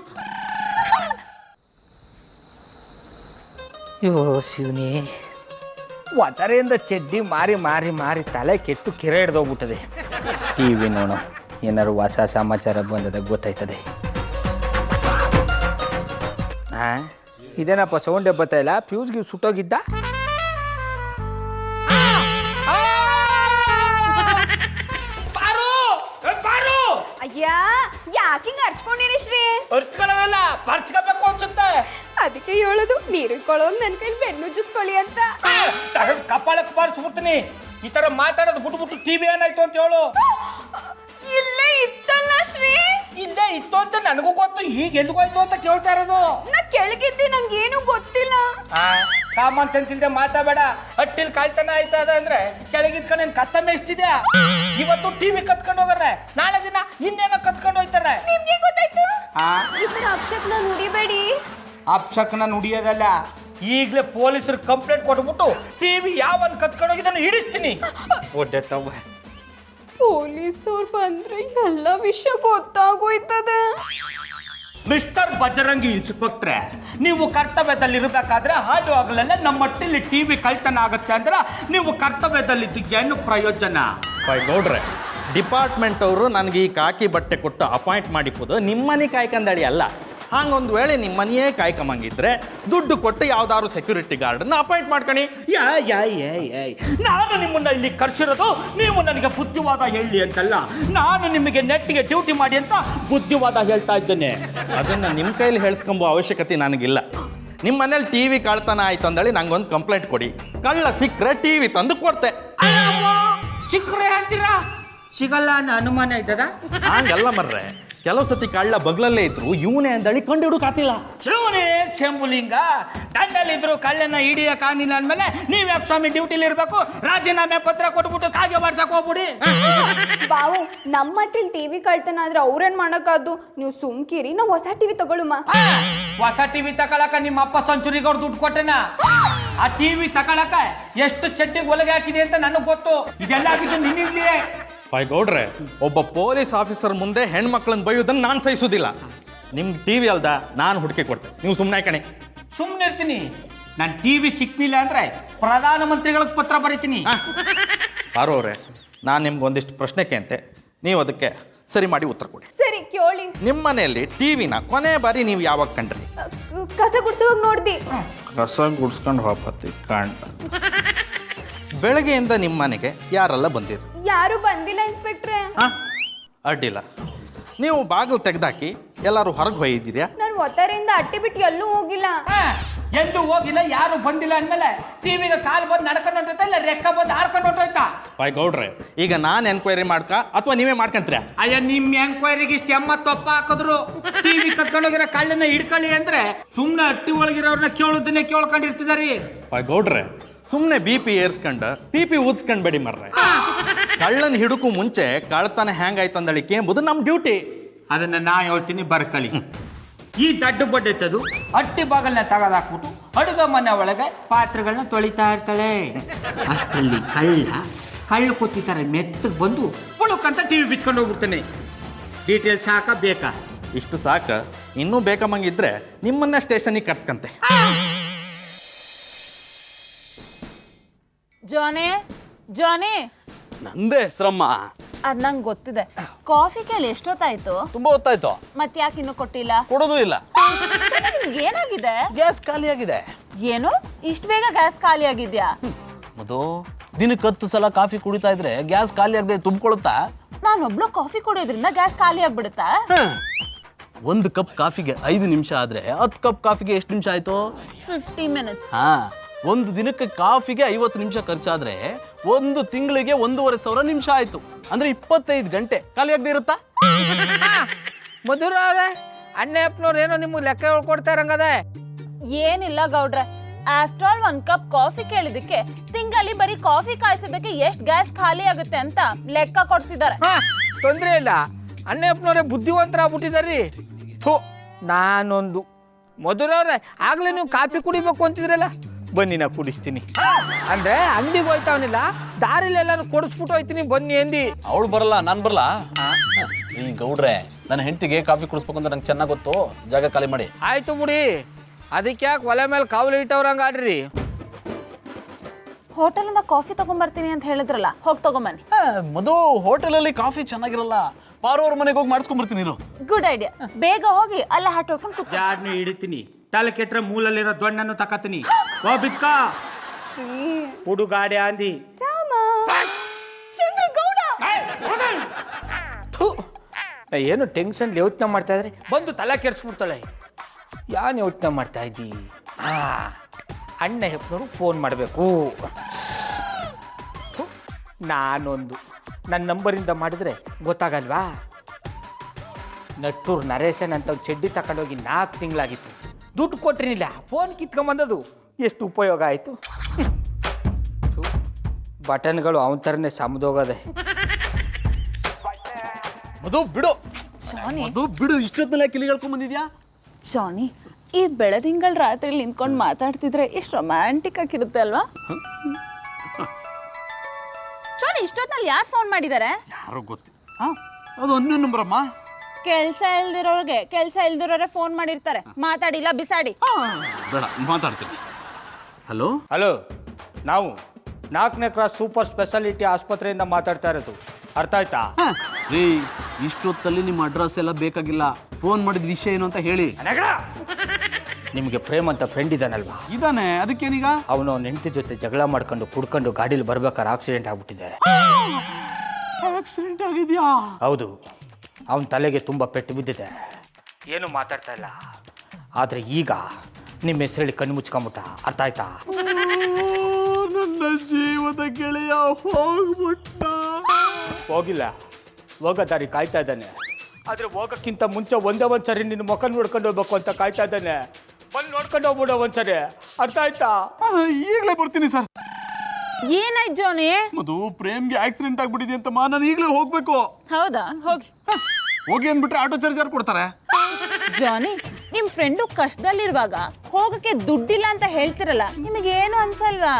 ಅಯ್ಯೋ ಶಿವನೇ, ಒತ್ತರೆಯಿಂದ ಚಡ್ಡಿ ಮಾರಿ ಮಾರಿ ಮಾರಿ ತಲೆ ಕೆಟ್ಟು ಕೆರೆ ಹಿಡ್ದೋಗ್ಬಿಟ್ಟದೆ. ಟಿ ವಿ ನೋಡೋ ಏನಾರು ಹೊಸ ಸಮಾಚಾರ ಬಂದದ ಗೊತ್ತಾಯ್ತದೆ. ಹಾಂ ಇದೇನಪ್ಪ ಸೌಂಡೇ ಬರ್ತಾಯಿಲ್ಲ? ಫ್ಯೂಸ್ಗೆ ಸುಟ್ಟೋಗಿದ್ದ? ಅಯ್ಯ ಯಾಕಿಂಗ್ ಅರ್ಚ್ಕೊಂಡಿರಿ ಶ್ರೀ? ಅರ್ಚ್ಕೊಳ್ಳೋದಲ್ಲ, ಪರ್ಚ್ಕೋಬೇಕು ಅನ್ಸುತ್ತೆ. ಅದಕ್ಕೆ ಹೇಳೋದು ನೀರು ಕೊಳೋಗ್ ನನ್ ಕೈಲಿ ಬೆನ್ನುಜ್ಜಿಸ್ಕೊಳ್ಳಿ ಅಂತ. ಕಪಾಳಕ್ಕೆ ಪಾರಿಸ್ಬಿಡ್ತೀನಿ. ಈ ತರ ಮಾತಾಡೋದು ಬಿಟ್ಬಿಟ್ಟು ಟಿವಿ ಏನಾಯ್ತು ಅಂತ ಹೇಳು. ಇಲ್ಲೇ ಇತ್ತಲ್ಲ ಶ್ರೀ. ಇಲ್ಲೇ ಇತ್ತು ಅಂತ ನನಗೂ ಗೊತ್ತು, ಈಗ ಎಲ್ಲಿಗೋಯ್ತು ಅಂತ ಕೇಳ್ತಾ ಇರೋದು. ನಾ ಕೆಳಗಿದ್ದೆ, ನಂಗೇನು ಗೊತ್ತಿಲ್ಲ. ಕಾಮನ್ ಸೆನ್ಸ್ ಇಲ್ಲದೆ ಮಾತಾಡಬೇಡ. ಹಟ್ಟಿಲ್ ಕಾಳ್ತನ ಆಯ್ತದ ಅಂದ್ರೆ ಕೆಳಗಿದ್ ಕಡೆ ಕತ್ತ ಮೇಯಿಸ್ತಿದ್ಯಾ? ಇವತ್ತು ಟಿವಿ ಕತ್ಕೊಂಡು ಹೋಗಾರೆ, ನಾಳೆ ದಿನ ಇನ್ನೇನೋ ಕತ್ಕೊಂಡು ಹೋಯ್ತಾರೆ. ನಿಮ್ಗೆ ಗೊತ್ತಾಯ್ತು? ಇದ್ರ ಅಪ್ಶಕ್ನ ನುಡಿಬೇಡಿ. ಅಪ್ಶಕ್ನ ನುಡಿಯೋದಲ್ಲ, ಈಗಲೇ ಪೊಲೀಸರು ಕಂಪ್ಲೇಂಟ್ ಕೊಟ್ಬಿಟ್ಟು ಟಿವಿ ಯಾವನ್ ಕತ್ಕೊಂಡು ಹೋಗಿದ್ದಾನೆ ಹಿಡಿಸ್ತೀನಿ. ಒಡ್ಡೆ ತವ ಪೊಲೀಸವ್ರು ಬಂದ್ರೆ ಎಲ್ಲ ವಿಷಯ ಗೊತ್ತಾಗೋಯ್ತದೆ. ಮಿಸ್ಟರ್ ಬಜರಂಗಿ ಇನ್ಸ್ಪೆಕ್ಟ್ರೆ, ನೀವು ಕರ್ತವ್ಯದಲ್ಲಿ ಇರಬೇಕಾದ್ರೆ ಹಾಡು ಆಗಲೆಲ್ಲ ನಮ್ಮ ಮಟ್ಟಿಲಿ ಟಿವಿ ಕಳ್ತನ ಆಗುತ್ತೆ ಅಂದ್ರೆ ನೀವು ಕರ್ತವ್ಯದಲ್ಲಿದ್ದು ಏನು ಪ್ರಯೋಜನ? ಗೌಡ್ರೆ, ಡಿಪಾರ್ಟ್ಮೆಂಟ್ ಅವರು ನನಗೆ ಈ ಕಾಕಿ ಬಟ್ಟೆ ಕೊಟ್ಟು ಅಪಾಯಿಂಟ್ ಮಾಡಿപ്പോದು ನಿಮ್ಮನೆ ಕಾಯ್ಕಂದಳಿ ಅಲ್ಲ. ಹಾಗೊಂದು ವೇಳೆ ನಿಮ್ಮನೆಯೇ ಕಾಯ್ಕೊಂಬಂಗಿದ್ರೆ ದುಡ್ಡು ಕೊಟ್ಟು ಯಾವ್ದಾದ್ರು ಸೆಕ್ಯೂರಿಟಿ ಗಾರ್ಡನ್ನ ಅಪಾಯಿಂಟ್ ಮಾಡ್ಕೊಳ್ಳಿ. ನಾನು ನಿಮ್ಮನ್ನ ಇಲ್ಲಿ ಕರ್ಸಿರೋದು ನೀವು ನನಗೆ ಬುದ್ಧಿವಾದ ಹೇಳಿ ಅಂತಲ್ಲ, ನಾನು ನಿಮಗೆ ನೆಟ್ಟಿಗೆ ಡ್ಯೂಟಿ ಮಾಡಿ ಅಂತ ಬುದ್ಧಿವಾದ ಹೇಳ್ತಾ ಇದ್ದೇನೆ. ಅದನ್ನು ನಿಮ್ಮ ಕೈಲಿ ಹೇಳಿಸ್ಕೊಂಬೋ ಅವಶ್ಯಕತೆ ನನಗಿಲ್ಲ. ನಿಮ್ಮ ಮನೇಲಿ ಟಿ ವಿ ಕಳ್ತನ ಆಯ್ತು ಅಂದೇಳಿ ನಂಗೊಂದು ಕಂಪ್ಲೇಂಟ್ ಕೊಡಿ. ಕಳ್ಳ ಸಿಕ್ಕರೆ ಟಿ ವಿ ತಂದು ಕೊಡ್ತೆ. ಸಿಕ್ಕರೆ ಅಂತೀರಾ? ಸಿಗಲ್ಲ ಅನ್ನೋ ಅನುಮಾನ ಇದ್ದದ? ಹಂಗಲ್ಲ ಮರ್ರೆ, ಕೆಲವು ಸತಿ ಕಳ್ಳ ಬಗ್ಲಲ್ಲೇ ಇದ್ರು ಇವನೇ ಅಂದಳಿ ಕಂಡು ಹಿಡುಕಾತಿಲ್ಲ. ಶಿವನೇ ಚೆಂಬುಲಿಂಗ, ದಂಡಲ್ಲಿದ್ರು ಕಳ್ಳನ ಹಿಡಿಯ ಕಾಣಿಲ್ಲ ಅಂದಮೇಲೆ ನೀವ್ಯಾಕೆ ಸ್ವಾಮಿ ಡ್ಯೂಟಿಲಿ ಇರಬೇಕು? ರಾಜೀನಾಮೆ ಪತ್ರ ಕೊಟ್ಬಿಟ್ಟು ಕಾಗೆ ಮಾಡ್ಸಕ್ ಹೋಗ್ಬಿಡಿ. ಬಾವು ನಮ್ಮ ಮಟ್ಟಿಲ್ ಟಿವಿ ಕಳ್ತನ ಆದ್ರೆ ಅವ್ರೇನ್ ಮಾಡಕ್ಕಾದ್ದು? ನೀವು ಸುಮ್ಕಿರಿ, ನಾವು ಹೊಸ ಟಿವಿ ತಗೊಳುಮ. ಹೊಸ ಟಿವಿ ತಗೊಳಕ ನಿಮ್ಮ ಅಪ್ಪ ಸೆಂಚುರಿಗವ್ರು ದುಡ್ಡು ಕೊಟ್ಟೆನ? ಆ ಟಿವಿ ತಗೊಳಕ ಎಷ್ಟು ಚಡ್ಡಿಗೆ ಒಳಗೆ ಹಾಕಿದೆ ಅಂತ ನನಗೆ ಗೊತ್ತು. ಇದೆಲ್ಲ ಆಗಿದ್ದು ನಿನ್ನಿರ್ಲಿಯೇ. ಗೌಡ್ರೆ, ಒಬ್ಬ ಪೊಲೀಸ್ ಆಫೀಸರ್ ಮುಂದೆ ಹೆಣ್ಮಕ್ಳನ್ನ ಬೈಯೋದನ್ನ ನಾನು ಸಹಿಸೋದಿಲ್ಲ. ನಿಮ್ಗೆ ಟಿ ವಿ ಅಲ್ದ ನಾನು ಹುಡುಕಿ ಕೊಡ್ತೇನೆ, ನೀವು ಸುಮ್ಮನೆ ಕಣೆ. ಸುಮ್ಮನೆ ಇರ್ತೀನಿ. ನಾನು ಟಿವಿ ಸಿಕ್ಕಿಲ್ಲ ಅಂದ್ರೆ ಪ್ರಧಾನಮಂತ್ರಿಗಳಿಗೆ ಪತ್ರ ಬರೀತೀನಿ. ಪಾರೋರೆ, ನಾನು ನಿಮ್ಗೆ ಒಂದಿಷ್ಟು ಪ್ರಶ್ನೆ ಕೇಂತೆ, ನೀವು ಅದಕ್ಕೆ ಸರಿ ಮಾಡಿ ಉತ್ತರ ಕೊಡಿ. ಸರಿ ಕೇಳಿ. ನಿಮ್ಮ ಮನೆಯಲ್ಲಿ ಟಿವಿನ ಕೊನೆ ಬಾರಿ ನೀವು ಯಾವಾಗ ಕಂಡ್ರಿ? ಕಸ ಗುಡ್ಸುವಾಗ ನೋಡ್ದಿ. ಕಸ ಗುಡ್ಸ್ಕೊಂಡು ಹೋಗ್ಬತ್ತಿ ಕಂಡ. ಬೆಳಗ್ಗೆಯಿಂದ ನಿಮ್ಮ ಮನೆಗೆ ಯಾರೆಲ್ಲ ಬಂದಿರು? ಯಾರು ಬಂದಿಲ್ಲ ಇನ್ಸ್ಪೆಕ್ಟ್ರೆ. ಅಡ್ಡಿಲ್ಲ, ನೀವು ಬಾಗಿಲು ತೆಗ್ದಾಕಿ ಎಲ್ಲರೂ ಹೊರಗೆ ಹೋಗಿದ್ದೀರಾ? ನಾನು ಒತ್ತಾರೆಯಿಂದ ಅಟ್ಟಿ ಬಿಟ್ಟು ಎಲ್ಲೂ ಹೋಗಿಲ್ಲ. ಎಲ್ಲೂ ಹೋಗಿಲ್ಲ, ಯಾರು ಬಂದಿಲ್ಲ ಅಂದಮೇಲೆ ಟಿವಿಗೆ ಕಾಲು ಬಂದು ನಡ್ಕೊಂಡು ಹೊಂಟೋಯ್ತಾ ಇಲ್ಲ ರೆಕ್ಕ ಬಂದು ಹಾರ್ಕೊಂಡು ಹೊಂಟೋಯ್ತಾ? ಗೌಡ್ರೆ, ಈಗ ನಾನು ಎನ್ಕ್ವೈರಿ ಮಾಡ್ಕ ಅಥವಾ ನೀವೇ ಮಾಡ್ಕೊಂತೀರಾ? ಅಯ್ಯ, ನಿಮ್ಮ ಎಂಕ್ವೈರಿಗೆ ಚೆಮ್ಮ ತೊಪ್ಪ ಹಾಕಿದ್ರು. ಟಿವಿ ಕತ್ಕೊಂಡೋಗಿರೋ ಕಳ್ಳನ್ನ ಹಿಡ್ಕೊಳ್ಳಿ ಅಂದ್ರೆ ಸುಮ್ಮನೆ ಅಟ್ಟಿ ಒಳಗಿರೋರ್ನ ಕೇಳೋದನ್ನೇ ಕೇಳ್ಕೊಂಡಿರ್ತಿದಾರಿ. ಗೌಡ್ರೆ, ಸುಮ್ಮನೆ ಬಿ ಪಿ ಏರ್ಸ್ಕೊಂಡು ಪಿ ಪಿ ಊದ್ಸ್ಕೊಂಡ್ಬೇಡಿ ಮರ್ರೆ. ಕಳ್ಳನ ಹಿಡುಕು ಮುಂಚೆ ಕಳ್ತನ ಹೆಂಗಾಯ್ತು ಅಂದಳಿಕೆ ಎಂಬುದು ನಮ್ಮ ಡ್ಯೂಟಿ. ಅದನ್ನ ನಾ ಹೇಳ್ತೀನಿ, ಬರ್ಕಳಿ. ಈ ದಡ್ಡ ಬಡ್ಡೆತ್ತದು ಅಟ್ಟಿ ಬಾಗಲ್ನ ತೆಗೆದಾಕ್ಬಿಟ್ಟು ಅಡುಗೆ ಮನೆ ಒಳಗೆ ಪಾತ್ರೆಗಳನ್ನ ತೊಳಿತಾ ಇರ್ತಾಳೆ. ಅಷ್ಟರಲ್ಲಿ ಕಳ್ಳು ಕೂತಿದ್ದಾರೆ ಮೆತ್ತಗೆ ಬಂದು ಪುಳುಕಂತ ಟಿವಿ ಬಿಚ್ಕೊಂಡು ಹೋಗ್ಬಿಡ್ತಾನೆ. ಡೀಟೇಲ್ಸ್ ಸಾಕ ಬೇಕಾ? ಇಷ್ಟು ಸಾಕ, ಇನ್ನೂ ಬೇಕಮ್ಮಂಗಿದ್ರೆ ನಿಮ್ಮನ್ನ ಸ್ಟೇಷನಿಗೆ ಕರ್ಸ್ಕಂತೆ. ಜಾನಿ ನಂದೇ ಹೆಸ್ರಮ್ಮ. ಅದ್ ನಂಗೆ ಗೊತ್ತಿದೆ. ಕಾಫಿ ಕೇಳಿ ಎಷ್ಟೊತ್ತಾಯ್ತು? ತುಂಬಾ ಹೊತ್ತಾಯ್ತು. ಮತ್ತೆ ಯಾಕೆ ಇನ್ನೂ ಕೊಟ್ಟಿಲ್ಲ? ಕೊಡೋದು ಇಲ್ಲ. ನಿಮ್ಗೆ ಏನಾಗಿದೆ? ಗ್ಯಾಸ್ ಖಾಲಿಯಾಗಿದೆ. ಏನು ಇಷ್ಟು ಬೇಗ ಗ್ಯಾಸ್ ಖಾಲಿ ಆಗಿದ್ಯಾ? ಮಧು, ದಿನಕ್ಕೆ 10 ಸಲ ಕಾಫಿ ಕುಡಿತಾ ಇದ್ರೆ ಗ್ಯಾಸ್ ಖಾಲಿ ಆಗದೆ ತುಂಬಿಕೊಳ್ಳುತ್ತಾ? ನಾನೊಬ್ಳು ಕಾಫಿ ಕುಡಿಯೋದ್ರಿಂದ ಗ್ಯಾಸ್ ಖಾಲಿ ಆಗ್ಬಿಡುತ್ತಾ? 1 ಕಪ್ ಕಾಫಿಗೆ 5 ನಿಮಿಷ ಆದ್ರೆ 10 ಕಪ್ ಕಾಫಿಗೆ ಎಷ್ಟು ನಿಮಿಷ ಆಯ್ತು? 50 ಮಿನಿಟ್ಸ್. ಹಾ, ಒಂದು ದಿನಕ್ಕೆ ಕಾಫಿಗೆ 50 ನಿಮಿಷ ಖರ್ಚಾದ್ರೆ 1 ತಿಂಗಳಿಗೆ 1,500 ನಿಮಿಷ ಆಯ್ತು. ಅಂದ್ರೆ 25 ಗಂಟೆ ಖಾಲಿ ಆಗದೆ ಇರುತ್ತಾ? ಮಧುರ ಅವ್ರೆ, ಅಣ್ಣಪ್ಪನವ್ರು ಏನೋ ನಿಮ್ಗೆ ಲೆಕ್ಕ ಹೇಳ್ಕೊಡ್ತಾ ಇರಂಗದೆ. ಏನಿಲ್ಲ ಗೌಡ್ರೆ, ಆಫ್ಟರ್ ಆಲ್ 1 ಕಪ್ ಕಾಫಿ ಕೇಳಿದಕ್ಕೆ ತಿಂಗಳಲ್ಲಿ ಬರೀ ಕಾಫಿ ಕಾಯಿಸೋದಕ್ಕೆ ಎಷ್ಟು ಗ್ಯಾಸ್ ಖಾಲಿ ಆಗುತ್ತೆ ಅಂತ ಲೆಕ್ಕ ಕೊಡ್ತಿದ್ದಾರೆ. ತೊಂದ್ರೆ ಇಲ್ಲ, ಅಣ್ಣಪ್ಪನವ್ರೆ ಬುದ್ಧಿವಂತರಾಗ್ಬಿಟ್ಟಿದಾರಿ. ಥೋ, ನಾನೊಂದು ಮಧುರವ್ರೆ, ಆಗ್ಲೇ ನೀವು ಕಾಫಿ ಕುಡಿಬೇಕು ಅಂತಿದ್ರಲ್ಲ, ಬನ್ನಿ ನಾ ಕುಡಿಸ್ತೀನಿ. ಅಂದ್ರೆ ಅಂಗಡಿಗೆ ಹೋಯ್ತಾವನಿಲ್ಲ, ದಾರಿಲಿ ಎಲ್ಲಾರು ಕೊಡಿಸ್ಬಿಟ್ಟು ಹೋಯ್ತೀನಿ ಬನ್ನಿ ಎಂದಿ. ಅವಳು ಬರಲ್ಲ, ನಾನು ಬರಲ್ಲ. ಈ ಗೌಡ್ರೆ, ನನ್ನ ಹೆಂಡತಿಗೆ ಕಾಫಿ ಕುಡಿಸ್ಬೇಕು ಅಂತ ನಂಗೆ ಚೆನ್ನಾಗಿ ಗೊತ್ತು. ಜಾಗ ಖಾಲಿ ಮಾಡಿ. ಆಯ್ತು ಬಿಡಿ, ಅದಕ್ಕೆ ಯಾಕೆ ಒಲೆ ಮೇಲೆ ಕಾವಲು ಇಟ್ಟವ್ರಂಗ ಆಡ್ರಿ. ಹೋಟೆಲಿಂದ ಕಾಫಿ ತಗೊಂಡ್ಬರ್ತೀನಿ ಅಂತ ಹೇಳಿದ್ರಲ್ಲ, ಹೋಗಿ ತಗೊಂಬನ್ನಿ. ಮಧು, ಹೋಟೆಲಲ್ಲಿ ಕಾಫಿ ಚೆನ್ನಾಗಿರಲ್ಲ. ಪಾರೋರ್ ಮನೆಗೆ ಹೋಗಿ ಮಾಡಿಸ್ಕೊಂಡ್ಬರ್ತೀನಿ ಇರು. Good idea. ಬೇಗ ಹೋಗಿ ಅಲ್ಲ ಹಟ್ ಹೊಡ್ಕೊಂಡು ಕೂತ್ಕೊ. ಜಾಡ್ನು ಹಿಡಿತೀನಿ, ತಲೆ ಕೆಟ್ರೆ ಮೂಲಲ್ಲಿರೋ ದೊಣ್ಣನ್ನು ತಕತೀನಿ. ಓ ಬಿಕ್ಕ ಹುಡುಗಾಡೆ ಅಂದಿ. ಥು, ನಾ ಏನು ಟೆನ್ಷನ್ ಯೋಚನೆ ಮಾಡ್ತಾ ಇದ್ರೆ ಬಂದು ತಲೆ ಕೆಡ್ಸ್ಬಿಡ್ತಾಳೆ. ಯಾನ್ ಯೋಚನೆ ಮಾಡ್ತಾ ಇದ್ದಿ? ಅಣ್ಣ ಹೆಪ್ಪನವರು ಫೋನ್ ಮಾಡಬೇಕು. ನಾನೊಂದು ನನ್ನ ನಂಬರಿಂದ ಮಾಡಿದ್ರೆ ಗೊತ್ತಾಗಲ್ವಾ? ನಟ್ಟೂರು ನರೇಶನ್ ಅಂತ ಒಂದು ಚಡ್ಡಿ ತಗೊಂಡೋಗಿ 4 ತಿಂಗಳಾಗಿತ್ತು. ದುಡ್ಡು ಕೊಟ್ಟಿರಲಿಲ್ಲ, ಫೋನ್ ಕಿತ್ಕೊಂಬಂದದು ಎಷ್ಟು ಉಪಯೋಗ ಆಯಿತು. ಬಟನ್ಗಳು ಅವನ ಥರನೇ ಸಮದೋಗದೆ. ಮಧು ಬಿಡು, ಜಾನಿ, ಮಧು ಬಿಡು, ಇಷ್ಟೊತ್ತಲ್ಲ ಕಿಲಿ ಹೇಳ್ಕೊಂಡ್ ಬಂದಿದ್ಯಾ? ಜಾನಿ, ಈ ಬೆಳದಿಂಗಳ ರಾತ್ರಿ ನಿಂತ್ಕೊಂಡು ಮಾತಾಡ್ತಿದ್ರೆ ಎಷ್ಟು ರೊಮ್ಯಾಂಟಿಕ್ ಆಗಿರುತ್ತೆ ಅಲ್ವಾ? ಜಾನಿ, ಇಷ್ಟೊತ್ತಲ್ಲಿ ಯಾರು ಫೋನ್ ಮಾಡಿದ್ದಾರೆ? ಯಾರೋ ಗೊತ್ತಿ. ಅದು ಅನ್ಯ ನಂಬರ್ ಅಮ್ಮ. ಕೆಲಸ ಇಲ್ದಿರೋರೆ ಫೋನ್ ಮಾಡಿರ್ತಾರೆ. ಮಾತಾಡಿಲ್ಲ ಬಿಸಾಡಿ. ಬೇಡ, ಮಾತಾಡ್ತೀನಿ. ಹಲೋ ಹಲೋ, ನಾವು 4ನೇ ಕ್ರಾಸ್ ಸೂಪರ್ ಸ್ಪೆಷಾಲಿಟಿ ಆಸ್ಪತ್ರೆಯಿಂದ ಮಾತಾಡ್ತಾ ಇರೋದು. ಅರ್ಥ ಆಯ್ತಾ? ರೀ, ಇಷ್ಟೊತ್ತಲ್ಲಿ ನಿಮ್ಮ ಅಡ್ರೆಸ್ ಎಲ್ಲ ಬೇಕಾಗಿಲ್ಲ. ಫೋನ್ ಮಾಡಿದ ವಿಷಯ ಏನು ಅಂತ ಹೇಳಿ. ನಿಮಗೆ ಪ್ರೇಮ್ ಅಂತ ಫ್ರೆಂಡ್ ಇದ್ದಾನಲ್ವಾ? ಇದಾನೆ, ಅದಕ್ಕೇನೀಗ? ಅವನು ಅವನ ಹೆಂಡತಿ ಜೊತೆ ಜಗಳ ಮಾಡ್ಕೊಂಡು ಕುಡ್ಕೊಂಡು ಗಾಡೀಲಿ ಬರ್ಬೇಕಾದ್ರೆ ಆಕ್ಸಿಡೆಂಟ್ ಆಗ್ಬಿಟ್ಟಿದೆ. ಆಕ್ಸಿಡೆಂಟ್ ಆಗಿದ್ಯಾ? ಹೌದು, ಅವನ ತಲೆಗೆ ತುಂಬ ಪೆಟ್ಟು ಬಿದ್ದಿದೆ. ಏನು ಮಾತಾಡ್ತಾ ಇಲ್ಲ. ಆದರೆ ಈಗ ನಿಮ್ಮ ಹೆಸರು ಹೇಳಿ ಕಣ್ಣು ಮುಚ್ಕೊಂಬಿಟ್ಟ. ಅರ್ಥ ಆಯ್ತಾ? ನನ್ನ ಜೀವದ ಗೆಳೆಯ ಹೋಗ್ಬಿಟ್ಟ. ಹೋಗಿಲ್ಲ, ಹೋಗೋ ದಾರಿ ಕಾಯ್ತಾ ಇದ್ದಾನೆ. ಆದರೆ ಹೋಗೋಕ್ಕಿಂತ ಮುಂಚೆ ಒಂದೇ ಒಂದ್ಸರಿ ನಿನ್ನ ಮುಖ ನೋಡ್ಕೊಂಡು ಹೋಗ್ಬೇಕು ಅಂತ ಕಾಯ್ತಾ ಇದ್ದಾನೆ. ಬಂದು ನೋಡ್ಕೊಂಡು ಹೋಗ್ಬಿಡೋ ಒಂದ್ಸರಿ. ಅರ್ಥ ಆಯ್ತಾ? ಈಗಲೇ ಬರ್ತೀನಿ ಸರ್. ಏನಾಯ್ತು ಜಾನಿ? ಮಧು, ಪ್ರೇಮ್ಗೆ ಆಕ್ಸಿಡೆಂಟ್ ಆಗ್ಬಿಟ್ಟಿದೆ ಅಂತಮ್ಮ. ನಾನು ಈಗಲೇ ಹೋಗ್ಬೇಕು. ಹೌದಾ? ಹೋಗಿ ಹೋಗಿ ಅಂದ್ಬಿಟ್ರೆ ಆಟೋ ಚಾರ್ಜರ್ ಕೊಡ್ತಾರೆ. ಜಾನಿ, ನಿಮ್ ಫ್ರೆಂಡು ಕಷ್ಟದಲ್ಲಿರುವಾಗ ಹೋಗಕ್ಕೆ ದುಡ್ಡಿಲ್ಲ ಅಂತ ಹೇಳ್ತಿರಲ್ಲ, ನಿಮಗೇನು ಅನ್ಸಲ್ವಾ?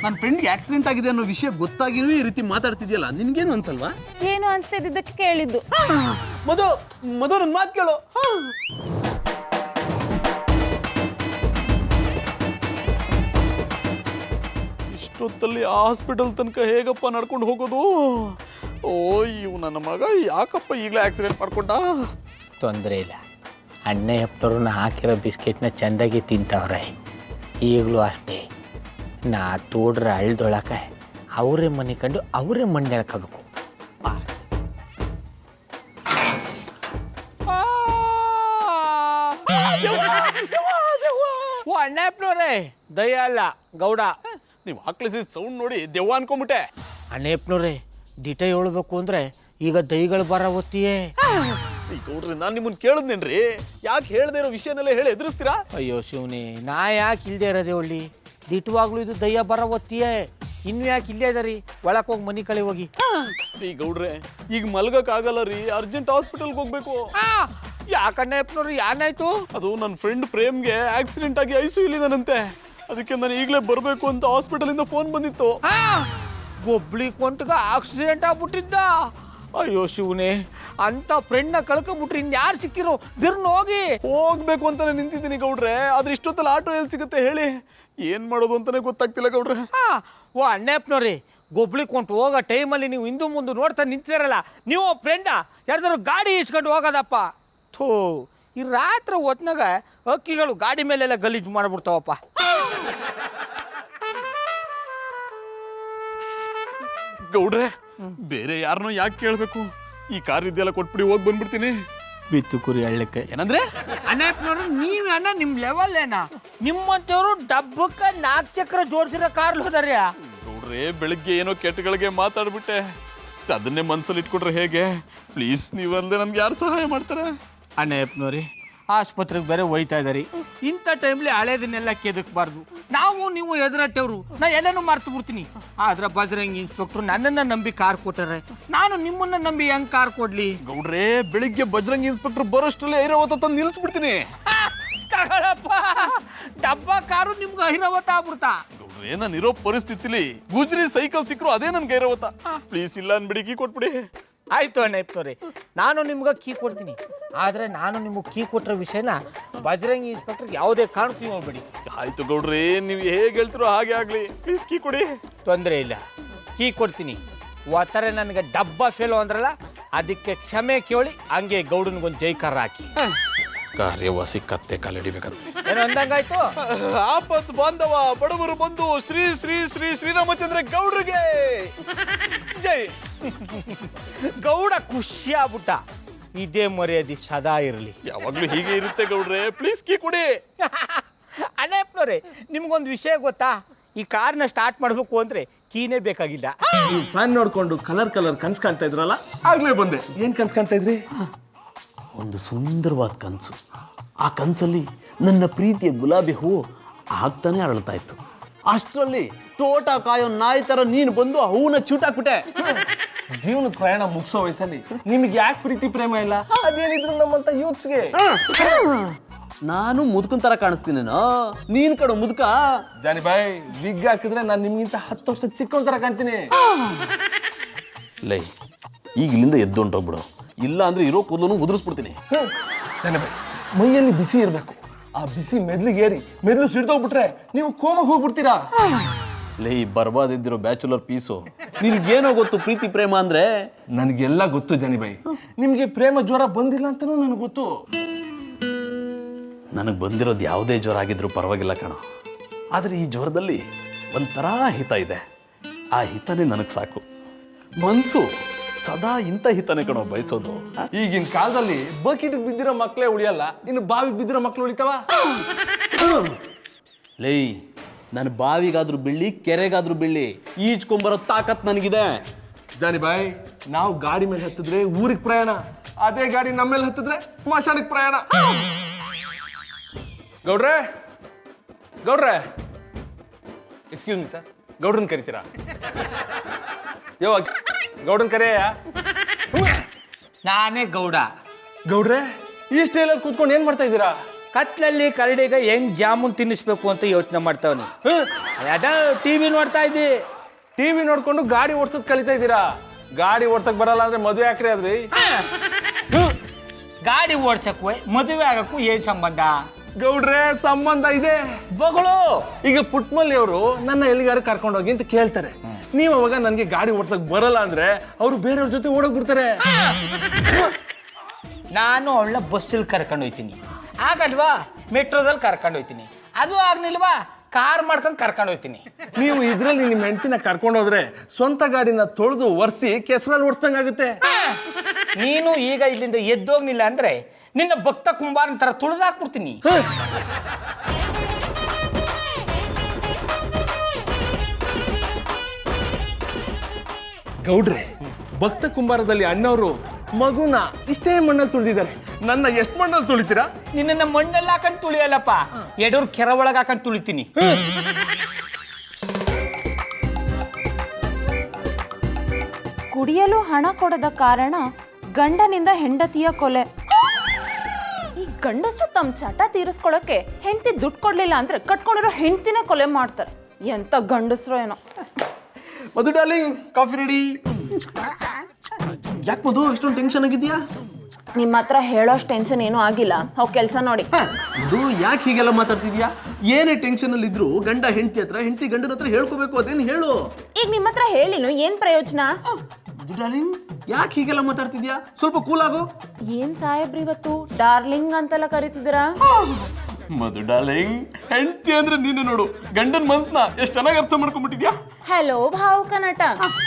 ನನ್ನ ಫ್ರೆಂಡ್ಗೆ ಆಕ್ಸಿಡೆಂಟ್ ಆಗಿದೆ ಅನ್ನೋ ವಿಷಯ ಗೊತ್ತಾಗಿನೂ ಈ ರೀತಿ ಮಾತಾಡ್ತಿದ್ಯಲ್ಲ, ನಿನ್ಗೇನು ಅನ್ಸಲ್ವಾ? ಏನು ಅನ್ಸ್ತಿದ್ದಕ್ಕೆ ಕೇಳಿದ್ದು. ಮಧು, ನನ್ನ ಮಾತು ಕೇಳು. ಇಷ್ಟೊತ್ತಲ್ಲಿ ಹಾಸ್ಪಿಟಲ್ ತನಕ ಹೇಗಪ್ಪ ನಡ್ಕೊಂಡು ಹೋಗೋದು? ಓ, ಇವು ನನ್ನ ಮಗ ಯಾಕಪ್ಪ ಈಗಲೇ ಆಕ್ಸಿಡೆಂಟ್ ಮಾಡ್ಕೊಂಡ? ತೊಂದರೆ ಇಲ್ಲ, ಅಣ್ಣಯ್ಯಪ್ಪನವ್ರನ್ನ ಹಾಕಿರೋ ಬಿಸ್ಕೆಟ್ನ ಚೆಂದಾಗಿ ತಿಂತವ್ರೆ. ಈಗಲೂ ಅಷ್ಟೇ, ನಾ ತೋಡ್ರ ಅಳ್ದೊಳಕ ಅವರೇ ಮನೆ ಕಂಡು ಅವರೇ ಮಣ್ಣು ಎಳ್ಕೋಬೇಕು. ಓ ಅಣ್ಣಪ್ಪನವ್ರೆ, ದಯ ಅಲ್ಲ ಗೌಡ. ನೀವು ಹಾಕ್ಲಿಸಿದ ಸೌಂಡ್ ನೋಡಿ ದೆವ್ವ ಅನ್ಕೊಂಬಿಟ್ಟೆ. ಅಣ್ಣಪ್ಪನವ್ರೆ, ದಿಟ ಹೇಳ್ಬೇಕು ಅಂದ್ರೆ ಈಗ ದೈಗಳು ಬರ ಒತ್ತಿಯೇ. ಈ ಗೌಡ್ರಿ, ನಾನು ನಿಮ್ಮನ್ನ ಕೇಳಿದ್ನೇನ್ರಿ? ಯಾಕೆ ಹೇಳ್ದೆ ಇರೋ ವಿಷಯನೆಲ್ಲ ಹೇಳಿ ಎದುರಿಸ್ತೀರಾ? ಅಯ್ಯೋ ಶಿವನೇ, ನಾ ಯಾಕೆ ಇಲ್ದೇ ಇರೋದೇ ಒಳ್ಳಿ? ದಿಟ್ಟವಾಗ್ಲೂ ಇದು ದಯ್ಯ ಬರ ಒತ್ತಿಯೇ. ಇನ್ನು ಯಾಕೆ ಇಲ್ಲೇ ಇದರಿ? ಒಳಕ್ಕೆ ಹೋಗಿ ಮನೆ ಕಳೆ ಹೋಗಿ. ಈ ಗೌಡ್ರೆ, ಈಗ ಮಲ್ಗಕ್ ಆಗಲ್ಲ ರೀ, ಅರ್ಜೆಂಟ್ ಹಾಸ್ಪಿಟಲ್ಗೆ ಹೋಗ್ಬೇಕು. ಯಾಕಣ್ಣ ಯಪ್ಪನವ್ರು ಏನಾಯ್ತು? ಅದು ನನ್ನ ಫ್ರೆಂಡ್ ಪ್ರೇಮ್ಗೆ ಆಕ್ಸಿಡೆಂಟ್ ಆಗಿ ಐಸಿಯುಲಿದಾನಂತೆ. ಅದಕ್ಕೆ ನಾನು ಈಗಲೇ ಬರಬೇಕು ಅಂತ ಹಾಸ್ಪಿಟಲಿಂದ ಫೋನ್ ಬಂದಿತ್ತು. ಗೊಬ್ಳಿ ಕೊಂಟಗ ಆಕ್ಸಿಡೆಂಟ್ ಆಗ್ಬಿಟ್ಟಿದ್ದ. ಅಯ್ಯೋ ಶಿವನೇ, ಅಂತ ಫ್ರೆಂಡ್ನ ಕಳ್ಕೊಂಬಿಟ್ರಿ ಇನ್ಯಾರು ಸಿಕ್ಕಿರೋ? ಬಿರ್ನ ಹೋಗ್ಬೇಕು ಅಂತಾನೆ ನಿಂತಿದ್ದೀನಿ ಗೌಡ್ರೆ. ಆದ್ರೆ ಇಷ್ಟೊತ್ತಲ್ಲಿ ಆಟೋ ಎಲ್ಲಿ ಸಿಗುತ್ತೆ ಹೇಳಿ? ಏನ್ ಮಾಡೋದು ಅಂತಾನೆ ಗೊತ್ತಾಗ್ತಿಲ್ಲ ಗೌಡ್ರೆ. ಓ ಅಣ್ಣಪ್ಪನವ್ರಿ, ಗೊಬ್ಳಿ ಕೊಂಟು ಹೋಗೋ ಟೈಮಲ್ಲಿ ನೀವು ಹಿಂದೂ ಮುಂದೆ ನೋಡ್ತಾ ನಿಂತಿರಲ್ಲ, ನೀವು ಫ್ರೆಂಡ ಯಾರ್ದಾರು ಗಾಡಿ ಇಸ್ಕೊಂಡು ಹೋಗೋದಪ್ಪ. ಥೂ, ಈ ರಾತ್ರಿ ಹೊತ್ನಾಗ ಹಕ್ಕಿಗಳು ಗಾಡಿ ಮೇಲೆಲ್ಲ ಗಲೀಜು ಮಾಡ್ಬಿಡ್ತಾವಪ್ಪ. ಗೌಡ್ರೆ, ಬೇರೆ ಯಾರನ್ನೋ ಯಾಕೆ ಕೇಳ್ಬೇಕು? ಈ ಕಾರ್ ಇದೆಲ್ಲ ಕೊಟ್ಬಿಡಿ, ಹೋಗಿ ಬಂದ್ಬಿಡ್ತೀನಿ. ಬಿತ್ತು ಕುರಿ ಹಳ್ಳಕ್ಕೆ ಏನಂದ್ರೆ? ಅಣ್ಣಪ್ಪನವ್ರು ನೀವ್ ಅಣ್ಣ ನಿಮ್ ಲೆವೆಲ್ ಏನ? ನಿಮ್ಮಂತವ್ರು ಡಬ್ಬಕ್ಕ 4 ಚಕ್ರ ಜೋಡಿಸಿರೋ ಕಾರ್ಲು ಹೋದಾರ್ಯ. ಗೌಡ್ರೆ, ಬೆಳಿಗ್ಗೆ ಏನೋ ಕೆಟ್ಟಗಳಿಗೆ ಮಾತಾಡ್ಬಿಟ್ಟೆ. ಅದನ್ನೇ ಮನ್ಸಲ್ಲಿ ಇಟ್ಕೊಂಡ್ರೆ ಹೇಗೆ? ಪ್ಲೀಸ್, ನೀವಲ್ಲದೆ ನನ್ಗೆ ಯಾರು ಸಹಾಯ ಮಾಡ್ತಾರೆ? ಅಣ್ಣಪ್ಪನವ್ರಿ, ಆಸ್ಪತ್ರೆಗೆ ಬೇರೆ ಒಯ್ತಾ ಇದಾರಿ. ಇಂಥ ಟೈಮ್ಲಿ ಹಳೇದನ್ನೆಲ್ಲ ಕೆದಕ್ಬಾರ್ದು. ನಾವು ನೀವು ಎದುರಟ್ಟವ್ರು, ನಾ ಎಲ್ಲನೂ ಮರ್ತು ಬಿಡ್ತೀನಿ. ಆದ್ರೆ ಬಜರಂಗಿ ಇನ್ಸ್ಪೆಕ್ಟ್ರು ನನ್ನನ್ನು ನಂಬಿ ಕಾರ್ ಕೊಟ್ಟಾರೆ, ನಾನು ನಿಮ್ಮನ್ನ ನಂಬಿ ಹೆಂಗ್ ಕಾರ್ ಕೊಡ್ಲಿ? ಗೌಡ್ರೆ, ಬೆಳಿಗ್ಗೆ ಬಜರಂಗಿ ಇನ್ಸ್ಪೆಕ್ಟರ್ ಬರೋಷ್ಟರಲ್ಲೇ ಐರಾವತ ತಂದು ನಿಲ್ಲಿಸ್ಬಿಡ್ತೀನಿ. ತಗೊಳಪ್ಪ, ಡಬ್ಬ ಕಾರು ನಿಮ್ಗೆ ಐರಾವತ ಆಗ್ಬಿಡ್ತಾ. ಗೌಡ್ರೆ, ನಾನು ಇರೋ ಪರಿಸ್ಥಿತಿಲಿ ಗುಜ್ರಿ ಸೈಕಲ್ ಸಿಕ್ಕರು ಅದೇ ನನ್ಗೆ ಐರಾವತ. ಪ್ಲೀಸ್, ಇಲ್ಲ ಅನ್ಬಿಡಿ, ಕೀ ಕೊಟ್ಬಿಡಿ. ಆಯ್ತು ಅಣ್ಣಪ್ಪನವ್ರಿ, ನಾನು ನಿಮ್ಗೆ ಕೀ ಕೊಡ್ತೀನಿ. ಆದ್ರೆ ನಾನು ನಿಮಗೆ ಕೀ ಕೊಟ್ಟರ ವಿಷಯನ ಬಜರಂಗಿ ಇನ್ಸ್ಪೆಕ್ಟರ್ ಯಾವುದೇ ಕಾರಣಕ್ಕೂ ಹೋಗ್ಬೇಡಿ. ಆಯ್ತು ಗೌಡ್ರೆ, ನೀವು ಹೇಗೆ ಹೇಳ್ತಿರೋ ಹಾಗೆ ಆಗ್ಲಿ. ಪ್ಲೀಸ್, ಕೀ ಕೊಡಿ. ತೊಂದರೆ ಇಲ್ಲ, ಕೀ ಕೊಡ್ತೀನಿ. ಒತ್ತಾರೆ ನನಗೆ ಡಬ್ಬ ಫೇಲು ಅಂದ್ರಲ್ಲ, ಅದಕ್ಕೆ ಕ್ಷಮೆ ಕೇಳಿ ಹಂಗೆ ಗೌಡನಿಗೊಂದು ಜೈಕಾರ ಹಾಕಿ. ಕಾರ್ಯವಾಸಿ ಕತ್ತೆ ಕಾಲಿಡಿಬೇಕಂತೆ. ಏನೋ ಅಂದಂಗಾಯ್ತು. ಆಪತ್ ಬಾಂಧವ ಬಡವರು ಬಂದು ಶ್ರೀ ಶ್ರೀ ಶ್ರೀ ಶ್ರೀರಾಮಚಂದ್ರ ಗೌಡ್ರಿಗೆ ಜೈ. ಗೌಡ ಖುಷಿ ಆಗ್ಬಿಟ್ಟ. ಇದೇ ಮರ್ಯಾದೆ ಸದಾ ಇರಲಿ. ಯಾವಾಗ್ಲೂ ಹೀಗೆ ಇರುತ್ತೆ ಗೌಡ್ರೆ. ಪ್ಲೀಸ್, ಕೀ ಕೊಡಿ. ಅಣ್ಣಪ್ಪನವ್ರೆ, ನಿಮ್ಗೊಂದು ವಿಷಯ ಗೊತ್ತಾ? ಈ ಕಾರ್ನ ಸ್ಟಾರ್ಟ್ ಮಾಡಬೇಕು ಅಂದ್ರೆ ಕೀನೇ ಬೇಕಾಗಿಲ್ಲ. ಫ್ಯಾನ್ ನೋಡ್ಕೊಂಡು ಕಲರ್ ಕನ್ಸ್ ಕಾಣ್ತಾ ಇದ್ರಲ್ಲ, ಆಗ್ಲೇ ಬಂದೆ. ಏನ್ ಕನ್ಸ್ ಕಾಣ್ತಾ ಇದ್ರಿ? ಒಂದು ಸುಂದರವಾದ ಕನಸು. ಆ ಕನಸಲ್ಲಿ ನನ್ನ ಪ್ರೀತಿಯ ಗುಲಾಬಿ ಹೂವು ಆಗ್ತಾನೆ ಅರಳ್ತಾ ಇತ್ತು. ಅಷ್ಟರಲ್ಲಿ ತೋಟ ಕಾಯೋ ನಾಯಿ ತರ ನೀನು ಬಂದು ಆ ಹೂವನ್ನ ಚೂಟಾಕ್ಬಿಟ್ಟೆ. ಜೀವನದ ಪ್ರಯಾಣ ಮುಗಿಸೋ ವಯಸ್ಸಲ್ಲಿ ನಿಮ್ಗೆ ಯಾಕೆ ಪ್ರೀತಿ ಪ್ರೇಮ ಇಲ್ಲ? ಅದೇನಿದ್ರು ನಮ್ಮಂತ ಯೂತ್ಸ್ಗೆ. ನಾನು ಮುದುಕನ್ ತರ ಕಾಣಿಸ್ತೀನೇನೋ? ನೀನ್ ಕಡೆ ಮುದುಕ. ಜಾನಿ ಬಾಯ್, ವಿಗ್ ಹಾಕಿದ್ರೆ ನಾನು ನಿಮ್ಗಿಂತ 10 ವರ್ಷ ಚಿಕ್ಕವನ್ ತರ ಕಾಣ್ತೀನಿ. ಲೈ, ಈಗ ಇಲ್ಲಿಂದ ಎದ್ದು ಹೊಂಟೋಗ್ಬಿಡು, ಇಲ್ಲ ಅಂದ್ರೆ ಇರೋ ಕೂದಲನ್ನು ಉದುರಿಸ್ಬಿಡ್ತೀನಿ. ಜಾನಿ ಬಾಯ್, ಮೈಯಲ್ಲಿ ಬಿಸಿ ಇರಬೇಕು. ಆ ಬಿಸಿ ಮೆದ್ಲಿಗೇರಿ ಮೆದ್ಲು ಸಿಡ್ದೋಗ್ಬಿಟ್ರೆ ನೀವು ಕೋಮಕ್ಕೆ ಹೋಗ್ಬಿಡ್ತೀರಾ. ಲೈ, ಬರ್ಬಾದಿದ್ದಿರೋ ಬ್ಯಾಚುಲರ್ ಪೀಸು, ನಿನ್ಗೇನೋ ಗೊತ್ತು ಪ್ರೀತಿ ಪ್ರೇಮ ಅಂದ್ರೆ? ನನಗೆಲ್ಲ ಗೊತ್ತು ಜಾನಿ ಬಾಯ್. ನಿಮ್ಗೆ ಪ್ರೇಮ ಜ್ವರ ಬಂದಿಲ್ಲ ಅಂತಾನೂ ನನಗೆ ಗೊತ್ತು. ನನಗೆ ಬಂದಿರೋದು ಯಾವುದೇ ಜ್ವರ ಆಗಿದ್ರು ಪರವಾಗಿಲ್ಲ ಕಣೋ. ಆದರೆ ಈ ಜ್ವರದಲ್ಲಿ ಒಂಥರ ಹಿತ ಇದೆ. ಆ ಹಿತನೇ ನನಗೆ ಸಾಕು. ಮನಸ್ಸು ಸದಾ ಇಂಥ ಹಿತನೇ ಕಣೋ ಬಯಸೋದು. ಈಗಿನ ಕಾಲದಲ್ಲಿ ಬಕೆಟ್ ಬಿದ್ದಿರೋ ಮಕ್ಕಳೇ ಉಳಿಯಲ್ಲ, ಇನ್ನು ಬಾವಿಗೆ ಬಿದ್ದಿರೋ ಮಕ್ಕಳು ಉಳಿತಾವ? ಲೈ, ನಾನು ಬಾವಿಗಾದ್ರೂ ಬೀಳಿ ಕೆರೆಗಾದ್ರೂ ಬೀಳಿ ಈಜ್ಕೊಂಬರೋ ತಾಕತ್ ನನಗಿದೆ. ಜಾನಿ ಬಾಯ್, ನಾವು ಗಾಡಿ ಮೇಲೆ ಹತ್ತಿದ್ರೆ ಊರಿಗೆ ಪ್ರಯಾಣ, ಅದೇ ಗಾಡಿ ನಮ್ಮ ಮೇಲೆ ಹತ್ತಿದ್ರೆ ಸ್ಮಶಾನಕ್ಕೆ ಪ್ರಯಾಣ. ಗೌಡ್ರೆ, ಗೌಡ್ರೆ, ಎಕ್ಸ್ಕ್ಯೂಸ್ ಮಿ ಸರ್, ಗೌಡ್ರನ್ ಕರಿತೀರಾ? ಗೌಡ್ರನ್ ಕರೆಯ? ನಾನೇ ಗೌಡ. ಗೌಡ್ರೆ, ಈ ಸ್ಟೈಲಲ್ಲಿ ಕೂತ್ಕೊಂಡು ಏನ್ ಮಾಡ್ತಾ ಇದ್ದೀರಾ? ಕತ್ಲಲ್ಲಿ ಕರಡಿಗ ಹೆಂಗ್ ಜಾಮೂನ್ ತಿನ್ನಿಸ್ಬೇಕು ಅಂತ ಯೋಚನೆ ಮಾಡ್ತಾವನಿ. ಟಿವಿ ನೋಡ್ತಾ ಇದ್ದಿ. ಟಿವಿ ನೋಡ್ಕೊಂಡು ಗಾಡಿ ಓಡ್ಸೋದ್ ಕಲಿತಾ ಇದ್ದೀರಾ? ಗಾಡಿ ಓಡ್ಸಕ್ ಬರಲ್ಲ ಅಂದ್ರೆ ಮದುವೆ ಹಾಕ್ರಿ ಅದ್ರಿ. ಗಾಡಿ ಓಡ್ಸಕ್ಕೂ ಮದುವೆ ಆಗಕ್ಕೂ ಏನ್ ಸಂಬಂಧ? ಗೌಡ್ರೆ, ಸಂಬಂಧ ಇದೆ. ಬಗಳು. ಈಗ ಪುಟ್ಮಲ್ಲಿ ಅವರು ನನ್ನ ಎಲ್ಲಿಗಾರು ಕರ್ಕೊಂಡೋಗಿ ಅಂತ ಕೇಳ್ತಾರೆ. ನೀವು ಅವಾಗ ನನಗೆ ಗಾಡಿ ಓಡ್ಸಕ್ ಬರಲ್ಲ ಅಂದ್ರೆ ಅವರು ಬೇರೆಯವ್ರ ಜೊತೆ ಓಡೋಗ್ಬಿಡ್ತಾರೆ. ನಾನು ಅವಳ ಬಸ್ಸಲ್ಲಿ ಕರ್ಕೊಂಡು ಹೋಯ್ತೀನಿ, ಆಗಲ್ವಾ ಮೆಟ್ರೋದಲ್ಲಿ ಕರ್ಕೊಂಡು ಹೋಯ್ತೀನಿ, ಅದು ಆಗ್ನಿಲ್ವಾ ಕಾರ್ ಮಾಡ್ಕೊಂಡು ಕರ್ಕೊಂಡು ಹೋಯ್ತೀನಿ. ನೀವು ಇದ್ರಲ್ಲಿ ನಿಮ್ಮ ಹೆಂಡತಿನ ಕರ್ಕೊಂಡೋದ್ರೆ ಸ್ವಂತ ಗಾಡಿನ ತೊಳೆದು ಒರೆಸಿ ಕೆಸರಲ್ಲಿ ಓಡಿಸ್ದಂಗಾಗುತ್ತೆ. ನೀನು ಈಗ ಇಲ್ಲಿಂದ ಎದ್ದೋಗ್ನಿಲ್ಲ ಅಂದ್ರೆ ನಿನ್ನ ಭಕ್ತ ಕುಂಬಾರನ ತರ ತುಳಿದಾಕ್ಬಿಡ್ತೀನಿ. ಗೌಡ್ರೆ, ಭಕ್ತ ಕುಂಬಾರದಲ್ಲಿ ಅಣ್ಣವರು ಮಗುನ ಇಷ್ಟೇ ಮಣ್ಣಲ್ಲಿ ತುಳಿದಿದ್ದಾರೆ. ನನ್ನ ಎಷ್ಟು ಮಣ್ಣಲ್ಲಿ ತುಳಿತೀರಾ? ನಿನ್ನ ಮಣ್ಣಲ್ಲಿ ಹಾಕೊಂಡು ತುಳಿಯಲ್ಲಪ್ಪ, ಎಡೂರ್ ಕೆರೆ ಒಳಗೆ ಹಾಕೊಂಡು ತುಳಿತೀನಿ. ಕುಡಿಯಲು ಹಣ ಕೊಡದ ಕಾರಣ ಗಂಡನಿಂದ ಹೆಂಡತಿಯ ಕೊಲೆ. ಗಂಡಸರು ತಮ್ಮ ಚಟ ತೀರಿಸ್ಕೊಳಕ್ಕೆ ಹೆಂಡತಿ ದುಡ್ಡು ಕೊಡ್ಲಿಲ್ಲ ಅಂದ್ರೆ ಕಟ್ಕೊಂಡಿರೋ ಹೆಂಡತಿನೇ ಕೊಲೆ ಮಾಡ್ತಾರೆ. ಎಂತ ಗಂಡಸರು ಏನೋ. ಮಧು ಡಾರ್ಲಿಂಗ್, ಕಾಫಿ ರೆಡಿ. ಯಾಕೆ ಮಧು ಇಷ್ಟೊಂದು ಟೆನ್ಷನ್ ಆಗಿದ್ಯಾ? ನಿಮ್ಮ ಹತ್ರ ಹೇಳೋಷ್ಟು ಟೆನ್ಷನ್ ಏನೂ ಆಗಿಲ್ಲ. ಹೋಗಿ ಕೆಲಸ ನೋಡಿ. ಮಧು, ಯಾಕೆ ಹೀಗೆಲ್ಲ ಮಾತಾಡ್ತಿದ್ಯಾ? ಏನೇ ಟೆನ್ಷನ್ ಅಲ್ಲಿ ಇದ್ರು ಗಂಡ ಹೆಂಡತಿ ಹತ್ರ, ಹೆಂಡತಿ ಗಂಡನ ಹತ್ರ ಹೇಳ್ಕೋಬೇಕು. ಅದೇನು ಹೇಳು. ಈಗ ನಿಮ್ಮ ಹತ್ರ ಹೇಳಿನು ಏನ್ ಪ್ರಯೋಜನ? ಮಧು ಡಾರ್ಲಿಂಗ್, ಯಾಕೆ ಹೀಗೆಲ್ಲ ಮಾತಾಡ್ತಿದ್ಯಾ? ಸ್ವಲ್ಪ ಕೂಲ್ ಆಗು. ಏನ್ ಸಾಹೇಬ್ರಿ ಇವತ್ತು ಡಾರ್ಲಿಂಗ್ ಅಂತೆಲ್ಲ ಕರಿತಿದ್ದೀರಾ? ಮಧು ಡಾರ್ಲಿಂಗ್, ಹೆಂಡತಿ ಅಂದ್ರೆ ನೀನು ನೋಡು, ಗಂಡನ ಮನ್ಸ್ನ ಎಷ್ಟು ಚೆನ್ನಾಗಿ ಅರ್ಥ ಮಾಡ್ಕೊಂಡ್ಬಿಟ್ಟಿದ್ಯಾ. ಹಲೋ ಭಾವುಕ ನಟ,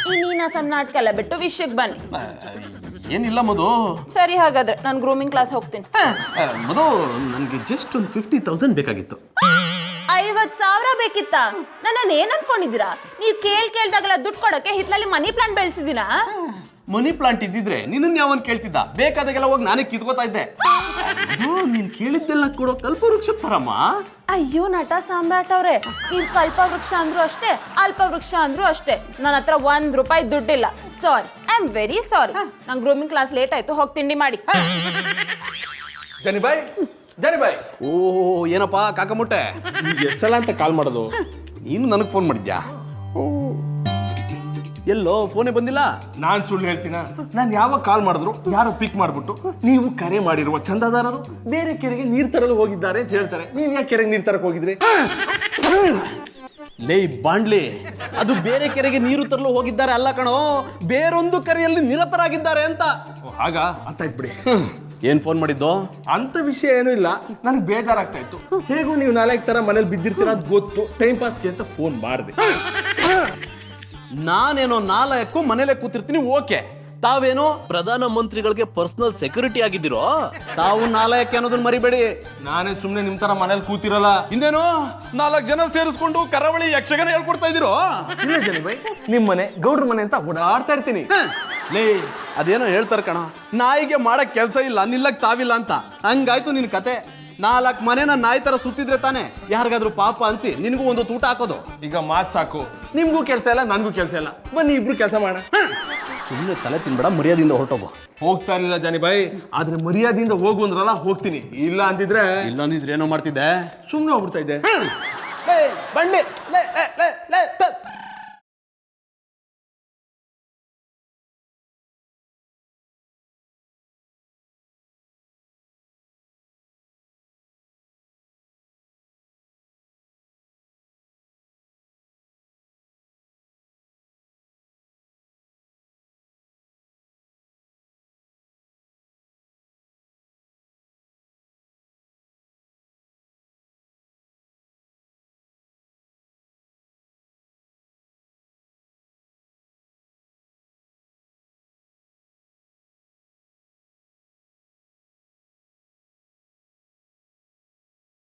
ಈ ನೀನಾಸಂ ನಾಟಕ ಎಲ್ಲ ಬಿಟ್ಟು ವಿಷಯಕ್ಕೆ ಬನ್ನಿ. ಏನಿಲ್ಲ ಮಧು. ಸರಿ, ಹಾಗಾದ್ರೆ ನಾನು ಗ್ರೂಮಿಂಗ್ ಕ್ಲಾಸ್ ಹೋಗ್ತೀನಿ. ಮಧು, ನನಗೆ ಜಸ್ಟ್ ಒಂದು 50,000 ಬೇಕಾಗಿತ್ತು. 50,000 ಬೇಕಿತ್ತಾ? ನನ್ನನ್ನು ಏನ್ ಅನ್ಕೊಂಡಿದ್ದೀರಾ? ನೀವು ಕೇಳ್ದಾಗೆಲ್ಲ ದುಡ್ಡು ಕೊಡೋಕೆ ಹಿತ್ಲಲ್ಲಿ ಮನಿ ಪ್ಲಾಂಟ್ ಬೆಳೆಸಿದ್ದೀನಾ? ಮನಿ ಪ್ಲಾಂಟ್ ಇದ್ದಿದ್ರೆ ನಿನ್ನನ್ನು ಯಾವನ್ ಕೇಳ್ತಿದ್ದ? ಬೇಕಾದಾಗೆಲ್ಲ ಹೋಗಿ ನಾನೇ ಕಿತ್ಕೋತಾ ಇದ್ದೆ. ಅದು ನೀನ್ ಕೇಳಿದ್ದೆಲ್ಲ ಕೊಡೋ ಕಲ್ಪವೃಕ್ಷ ತರಮ್ಮ. ಅಯ್ಯೋ ನಟ ಸಾಮ್ರಾಟ್ ಅವ್ರೆ, ನೀವು ಕಲ್ಪವೃಕ್ಷ ಅಂದ್ರು ಅಷ್ಟೇ, ಅಲ್ಪವೃಕ್ಷ ಅಂದ್ರು ಅಷ್ಟೇ. ನನ್ನ ಹತ್ರ ₹1 ದುಡ್ಡಿಲ್ಲ. ಸಾರಿ, ಐ ಆಮ್ ವೆರಿ ಸಾರಿ. ನಂಗೆ ಗ್ರೂಮಿಂಗ್ ಕ್ಲಾಸ್ ಲೇಟ್ ಆಯ್ತು. ಹೋಗಿ ತಿಂಡಿ ಮಾಡಿ. ಜನಿ ಬಾಯ್. ಓ ಏನಪ್ಪ ಕಾಕಮುಟ್ಟೆ, ಎಷ್ಟು ಸಲ ಅಂತ ಕಾಲ್ ಮಾಡೋದು? ನೀನು ನನಗೆ ಫೋನ್ ಮಾಡಿದ್ಯಾ? ಎಲ್ಲೋ ಫೋನೇ ಬಂದಿಲ್ಲ. ನಾನು ಸುಳ್ಳು ಹೇಳ್ತೀನ? ನಾನು ಯಾವಾಗ ಕಾಲ್ ಮಾಡಿದ್ರು ಯಾರು ಪಿಕ್ ಮಾಡ್ಬಿಟ್ಟು ನೀವು ಕರೆ ಮಾಡಿರುವ ಚಂದಾದಾರರು ಬೇರೆ ಕೆರೆಗೆ ನೀರು ತರಲು ಹೋಗಿದ್ದಾರೆ ಅಂತ ಹೇಳ್ತಾರೆ. ನೀವು ಯಾಕೆ ಕೆರೆಗೆ ನೀರು ತರಕ್ಕೆ ಹೋಗಿದ್ರಿ? ಲೇ ಬಾಂಡ್ಲಿ, ಅದು ಬೇರೆ ಕೆರೆಗೆ ನೀರು ತರಲು ಹೋಗಿದ್ದಾರೆ ಅಲ್ಲ ಕಣೋ, ಬೇರೊಂದು ಕೆರೆಯಲ್ಲಿ ನಿರತರಾಗಿದ್ದಾರೆ ಅಂತ. ಆಗ ಅರ್ಥ ಆಯ್ತು ಬಿಡಿ. ಏನ್ ಫೋನ್ ಮಾಡಿದ್ದು? ಅಂತ ವಿಷಯ ಏನೂ ಇಲ್ಲ, ನನಗೆ ಬೇಜಾರಾಗ್ತಾ ಇತ್ತು. ಹೇಗೂ ನೀವು 4 ತರ ಮನೇಲಿ ಬಿದ್ದಿರ್ತೀರ ಅಂತ ಗೊತ್ತು, ಟೈಮ್ ಪಾಸ್ಗೆ ಅಂತ ಫೋನ್ ಮಾಡಿದೆ. ನಾನೇನೋ 4 ಮನೇಲೆ ಕೂತಿರ್ತೀನಿ, ಓಕೆ. ತಾವೇನೋ ಪ್ರಧಾನ ಮಂತ್ರಿಗಳಿಗೆ ಪರ್ಸನಲ್ ಸೆಕ್ಯೂರಿಟಿ ಆಗಿದ್ದೀರೋ? ತಾವು 4 ಅನ್ನೋದನ್ನ ಮರಿಬೇಡಿ. ನಾನೇ ಸುಮ್ಮನೆ ನಿಮ್ ತರ ಮನೇಲಿ ಕೂತಿರಲ್ಲ. ಹಿಂದೇನೋ 4 ಜನ ಸೇರಿಸ್ಕೊಂಡು ಕರಾವಳಿ ಯಕ್ಷಗಾನ ಹೇಳ್ಕೊಡ್ತಾ ಇದ್ದೀರೋ? ಇಲ್ಲ ಜನಿ ಬೈ, ನಿಮ್ ಮನೆ ಗೌಡ್ರ ಮನೆ ಅಂತ ಓಡಾಡ್ತಾ ಇರ್ತೀನಿ. ಲೇ, ಅದೇನೋ ಹೇಳ್ತಾರ ಕಣ, ನಾಯಿಗೆ ಮಾಡಕ್ ಕೆಲ್ಸ ಇಲ್ಲ, ನಿಲ್ಲಕ್ ತಾವಿಲ್ಲ ಅಂತ. ಹಂಗಾಯ್ತು ನಿನ್ ಕತೆ. 4 ಮನೆನ ನಾಯಿ ತರ ಸುತ್ತಿದ್ರೆ ತಾನೆ ಯಾರಿಗಾದ್ರೂ ಪಾಪ ಅನ್ಸಿ ನಿನ್ಗೂ ಒಂದು ತೂಟ ಹಾಕೋದು. ಈಗ ಮಾತ್ ಸಾಕು, ನಿಮ್ಗೂ ಕೆಲಸ ಇಲ್ಲ, ನನ್ಗೂ ಕೆಲಸ ಇಲ್ಲ, ಬನ್ನಿ ಇಬ್ರು ಕೆಲಸ ಮಾಡ. ಸುಮ್ಮನೆ ತಲೆ ತಿನ್ಬೇಡ, ಮರ್ಯಾದೆಯಿಂದ ಹೊರಟೋಗು. ಹೋಗ್ತಾ ಇರಲಿಲ್ಲ ಜಾನಿ ಬಾಯ್, ಆದ್ರೆ ಮರ್ಯಾದೆಯಿಂದ ಹೋಗು ಅಂದ್ರಲ್ಲ, ಹೋಗ್ತೀನಿ. ಇಲ್ಲ ಅಂದಿದ್ರೆ ಏನೋ ಮಾಡ್ತಿದ್ದೆ, ಸುಮ್ಮನೆ ಹೋಗ್ಬಿಡ್ತಾ ಇದ್ದೆ. ಬಂಡೆ